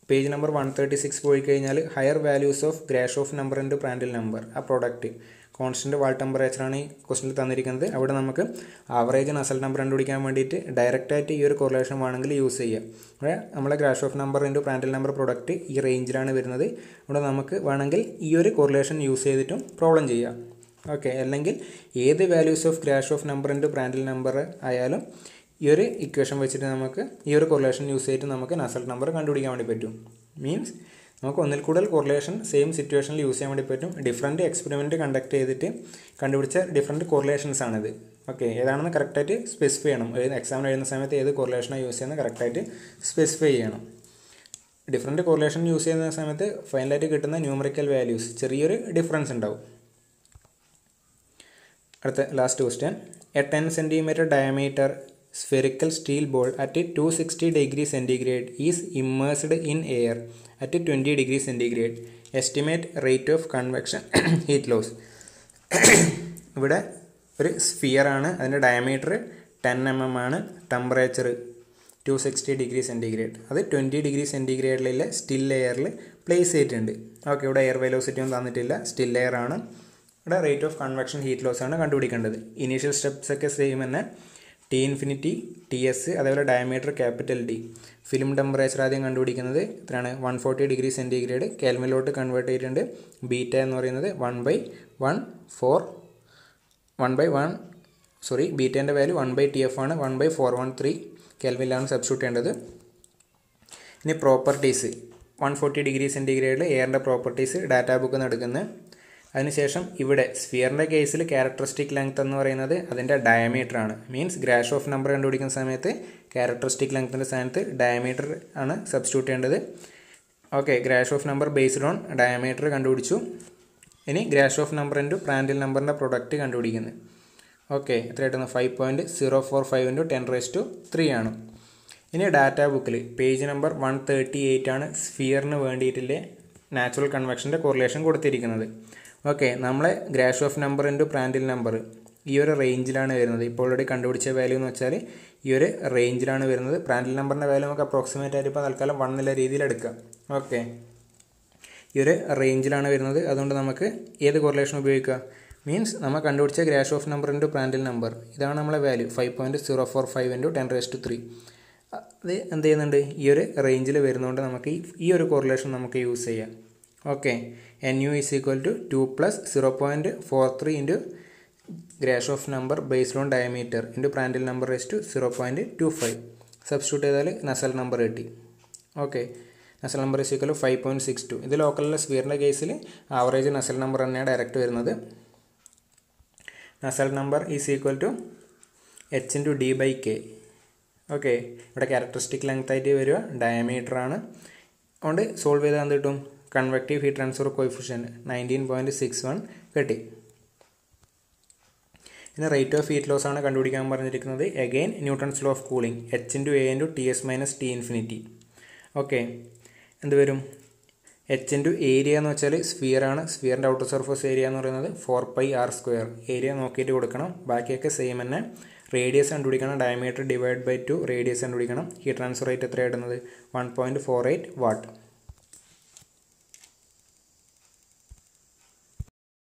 പേജ് നമ്പർ 136 പോയി കഴിഞ്ഞാൽ higher values of Grashof number into Prandtl number, ആ പ്രോഡക്റ്റ് കോൺസ്റ്റൻറ്റ് വാൾ ടെമ്പറേച്ചറാണ് ഈ ക്വസ്റ്റിനിൽ തന്നിരിക്കുന്നത്. അവിടെ നമുക്ക് ആവറേജ് നസൽ നമ്പർ കണ്ടുപിടിക്കാൻ വേണ്ടിയിട്ട് ഡയറക്റ്റായിട്ട് ഈ ഒരു കോറിലേഷൻ വേണമെങ്കിൽ യൂസ് ചെയ്യാം. അവിടെ നമ്മളെ Grashof number into Prandtl number product ഈ റേഞ്ചിലാണ് വരുന്നത്. അവിടെ നമുക്ക് വേണമെങ്കിൽ ഈ ഒരു കോറിലേഷൻ യൂസ് ചെയ്തിട്ടും പ്രോബ്ലം ചെയ്യാം. ഓക്കെ, അല്ലെങ്കിൽ ഏത് values of Grashof number into Prandtl number ആയാലും ഈ ഒരു ഇക്വേഷൻ വെച്ചിട്ട് നമുക്ക് ഈ ഒരു കോറിലേഷൻ യൂസ് ചെയ്തിട്ട് നമുക്ക് നസൽ നമ്പർ കണ്ടുപിടിക്കാൻ വേണ്ടി പറ്റും. മീൻസ് നമുക്ക് ഒന്നിൽ കൂടുതൽ കോറിലേഷൻ സെയിം സിറ്റുവേഷനിൽ യൂസ് ചെയ്യാൻ വേണ്ടി പറ്റും. ഡിഫറൻറ്റ് എക്സ്പെരിമെൻറ്റ് കണ്ടക്ട് ചെയ്തിട്ട് കണ്ടുപിടിച്ച ഡിഫറൻറ്റ് കോറിലേഷൻസ് ആണിത്. ഓക്കെ, ഏതാണെന്ന് കറക്റ്റായിട്ട് സ്പെസിഫൈ ചെയ്യണം. എക്സാമിന് എഴുതുന്ന സമയത്ത് ഏത് കോറിലേഷനാണ് യൂസ് ചെയ്യുന്നത് കറക്റ്റായിട്ട് സ്പെസിഫൈ ചെയ്യണം. ഡിഫറൻറ്റ് കോറിലേഷൻ യൂസ് ചെയ്യുന്ന സമയത്ത് ഫൈനലായിട്ട് കിട്ടുന്ന ന്യൂമറിക്കൽ വാല്യൂസ് ചെറിയൊരു ഡിഫറൻസ് ഉണ്ടാവും. അടുത്ത last question. A 10 centimetre diameter spherical steel ball at 260 degree centigrade is immersed in air at 20 degree centigrade. Estimate rate of convection heat loss. ഇവിടെ ഒരു സ്ഫിയർ ആണ്, അതിൻ്റെ ഡയമീറ്റർ 10 mm ആണ്, ടെമ്പറേച്ചർ 260 ഡിഗ്രി സെൻറ്റിഗ്രേഡ്. അത് 20 degree സെൻറ്റിഗ്രേഡിലെ still എയറിൽ place ചെയ്തിട്ടുണ്ട്. Okay, ഇവിടെ എയർ വെലോസിറ്റി ഒന്നും തന്നിട്ടില്ല, സ്റ്റിൽ എയർ ആണ്. ഇവിടെ rate of convection heat loss ആണ് കണ്ടുപിടിക്കേണ്ടത്. ഇനീഷ്യൽ സ്റ്റെപ്സ് ഒക്കെ സെയിം തന്നെ. ടി ഇൻഫിനിറ്റി, ടി എസ്, അതേപോലെ diameter capital D. Film temperature ആദ്യം കണ്ടുപിടിക്കുന്നത് എത്രയാണ്, 140 ഡിഗ്രി സെൻറ്റിഗ്രേഡ് കെൽവിനിലോട്ട് കൺവേർട്ട് ചെയ്തിട്ടുണ്ട്. ബീറ്റ എന്ന് പറയുന്നത് 1/1 ബീറ്റേൻ്റെ വാല്യൂ 1/TF ആണ്, 1/413 കെൽവിനിലാണ് സബ്സ്റ്റിറ്റ്യൂട്ട് ചെയ്യേണ്ടത്. ഇനി പ്രോപ്പർട്ടീസ് 140 ഡിഗ്രി സെൻറ്റിഗ്രേഡിൽ എയറിൻ്റെ പ്രോപ്പർട്ടീസ് ഡാറ്റാ ബുക്കിൽ നിന്ന് എടുക്കുന്നത്. അതിനുശേഷം ഇവിടെ സ്ഫിയറിൻ്റെ കേസിൽ ക്യാരക്ടറിസ്റ്റിക് ലെങ്ത് എന്ന് പറയുന്നത് അതിൻ്റെ ഡയമീറ്റർ ആണ്. മീൻസ് ഗ്രാഷ് ഓഫ് നമ്പർ കണ്ടുപിടിക്കുന്ന സമയത്ത് ക്യാരക്ടറിസ്റ്റിക് ലെങ്ത്തിൻ്റെ സ്ഥാനത്ത് ഡയമീറ്റർ ആണ് സബ്സ്റ്റിറ്റ്യൂട്ട് ചെയ്യേണ്ടത്. Okay, Grashof number based on diameter കണ്ടുപിടിച്ചു. ഇനി Grashof number into Prandtl നമ്പറിൻ്റെ പ്രൊഡക്റ്റ് കണ്ടുപിടിക്കുന്നത്. ഓക്കെ, എത്രയായിട്ടാണ് 5.045 ഇൻറ്റു 10⁻³ ആണ്. ഇനി ഡാറ്റാ ബുക്കിൽ പേജ് നമ്പർ 138 ആണ് സ്ഫിയറിന് വേണ്ടിയിട്ടുള്ള നാച്ചുറൽ കൺവെക്ഷൻ്റെ കോറിലേഷൻ കൊടുത്തിരിക്കുന്നത്. ഓക്കെ, നമ്മളെ Grashof number into Prandtl number ഈ ഒരു റേഞ്ചിലാണ് വരുന്നത്. ഇപ്പോൾ ഓൾറെഡി കണ്ടുപിടിച്ച വാല്യൂ എന്ന് വെച്ചാൽ ഈ ഒരു റേഞ്ചിലാണ് വരുന്നത്. പ്രാൻഡൽ നമ്പറിൻ്റെ വാല്യൂ നമുക്ക് അപ്രോക്സിമേറ്റ് ആയിട്ട് ഇപ്പോൾ തൽക്കാലം 1 എന്നുള്ള രീതിയിൽ എടുക്കാം. ഓക്കെ, ഈ ഒരു റേഞ്ചിലാണ് വരുന്നത്. അതുകൊണ്ട് നമുക്ക് ഏത് കോറിലേഷൻ ഉപയോഗിക്കുക? മീൻസ് നമ്മൾ കണ്ടുപിടിച്ച ഗ്രാഷോഫ് നമ്പർ ഇൻറ്റു പ്രാൻഡൽ നമ്പർ, ഇതാണ് നമ്മളെ വാല്യൂ 5.045 ഇൻറ്റു 10⁻³ അത് എന്ത് ചെയ്യുന്നുണ്ട്? ഈ ഒരു റേഞ്ചിൽ വരുന്നതുകൊണ്ട് നമുക്ക് ഈ ഒരു കോറിലേഷൻ നമുക്ക് യൂസ് ചെയ്യാം. Okay, NU is equal to 2 + 0.43 into Grashof number based on diameter into Prandtl number raised 0.25. Substitute ചെയ്താൽ നസൽ നമ്പർ കിട്ടി. Okay, Nusselt number is equal to 5.62. ഇത് ലോക്കലുള്ള സ്ഫിയറിൻ്റെ കേസിൽ ആവറേജ് നസൽ നമ്പർ തന്നെയാണ് ഡയറക്റ്റ് വരുന്നത്. Nusselt number is equal to h × d/k. Okay, ഇവിടെ characteristic length ആയിട്ട് വരിക ഡയമീറ്റർ ആണ്. അതുകൊണ്ട് സോൾവ് ചെയ്താൽ എന്ത് കിട്ടും? കൺവെക്റ്റീവ് ഹീറ്റ് ട്രാൻസ്ഫർ കോഎഫിഷ്യൻറ്റ് 19.61 കിട്ടി. ഇനി റേറ്റ് ഓഫ് ഹീറ്റ് ലോസ് ആണ് കണ്ടുപിടിക്കാൻ പറഞ്ഞിരിക്കുന്നത്. Again Newton's law of cooling h × a × T⁻T∞. Okay, എന്ത് വരും? h × ഏരിയ എന്ന് വെച്ചാൽ സ്ഫിയർ ആണ്. സ്ഫിയറിൻ്റെ ഔട്ടർ സർഫസ് ഏരിയ എന്ന് പറയുന്നത് 4πr². ഏരിയ നോക്കിയിട്ട് കൊടുക്കണം. ബാക്കിയൊക്കെ സെയിം തന്നെ. റേഡിയസ് കണ്ടുപിടിക്കണം. ഡയമീറ്റർ / 2 റേഡിയസ് കണ്ടുപിടിക്കണം. ഹീറ്റ് ട്രാൻസ്ഫർ റേറ്റ് എത്രയാണ് ഇടുന്നത്? 1.48 വാട്ട്.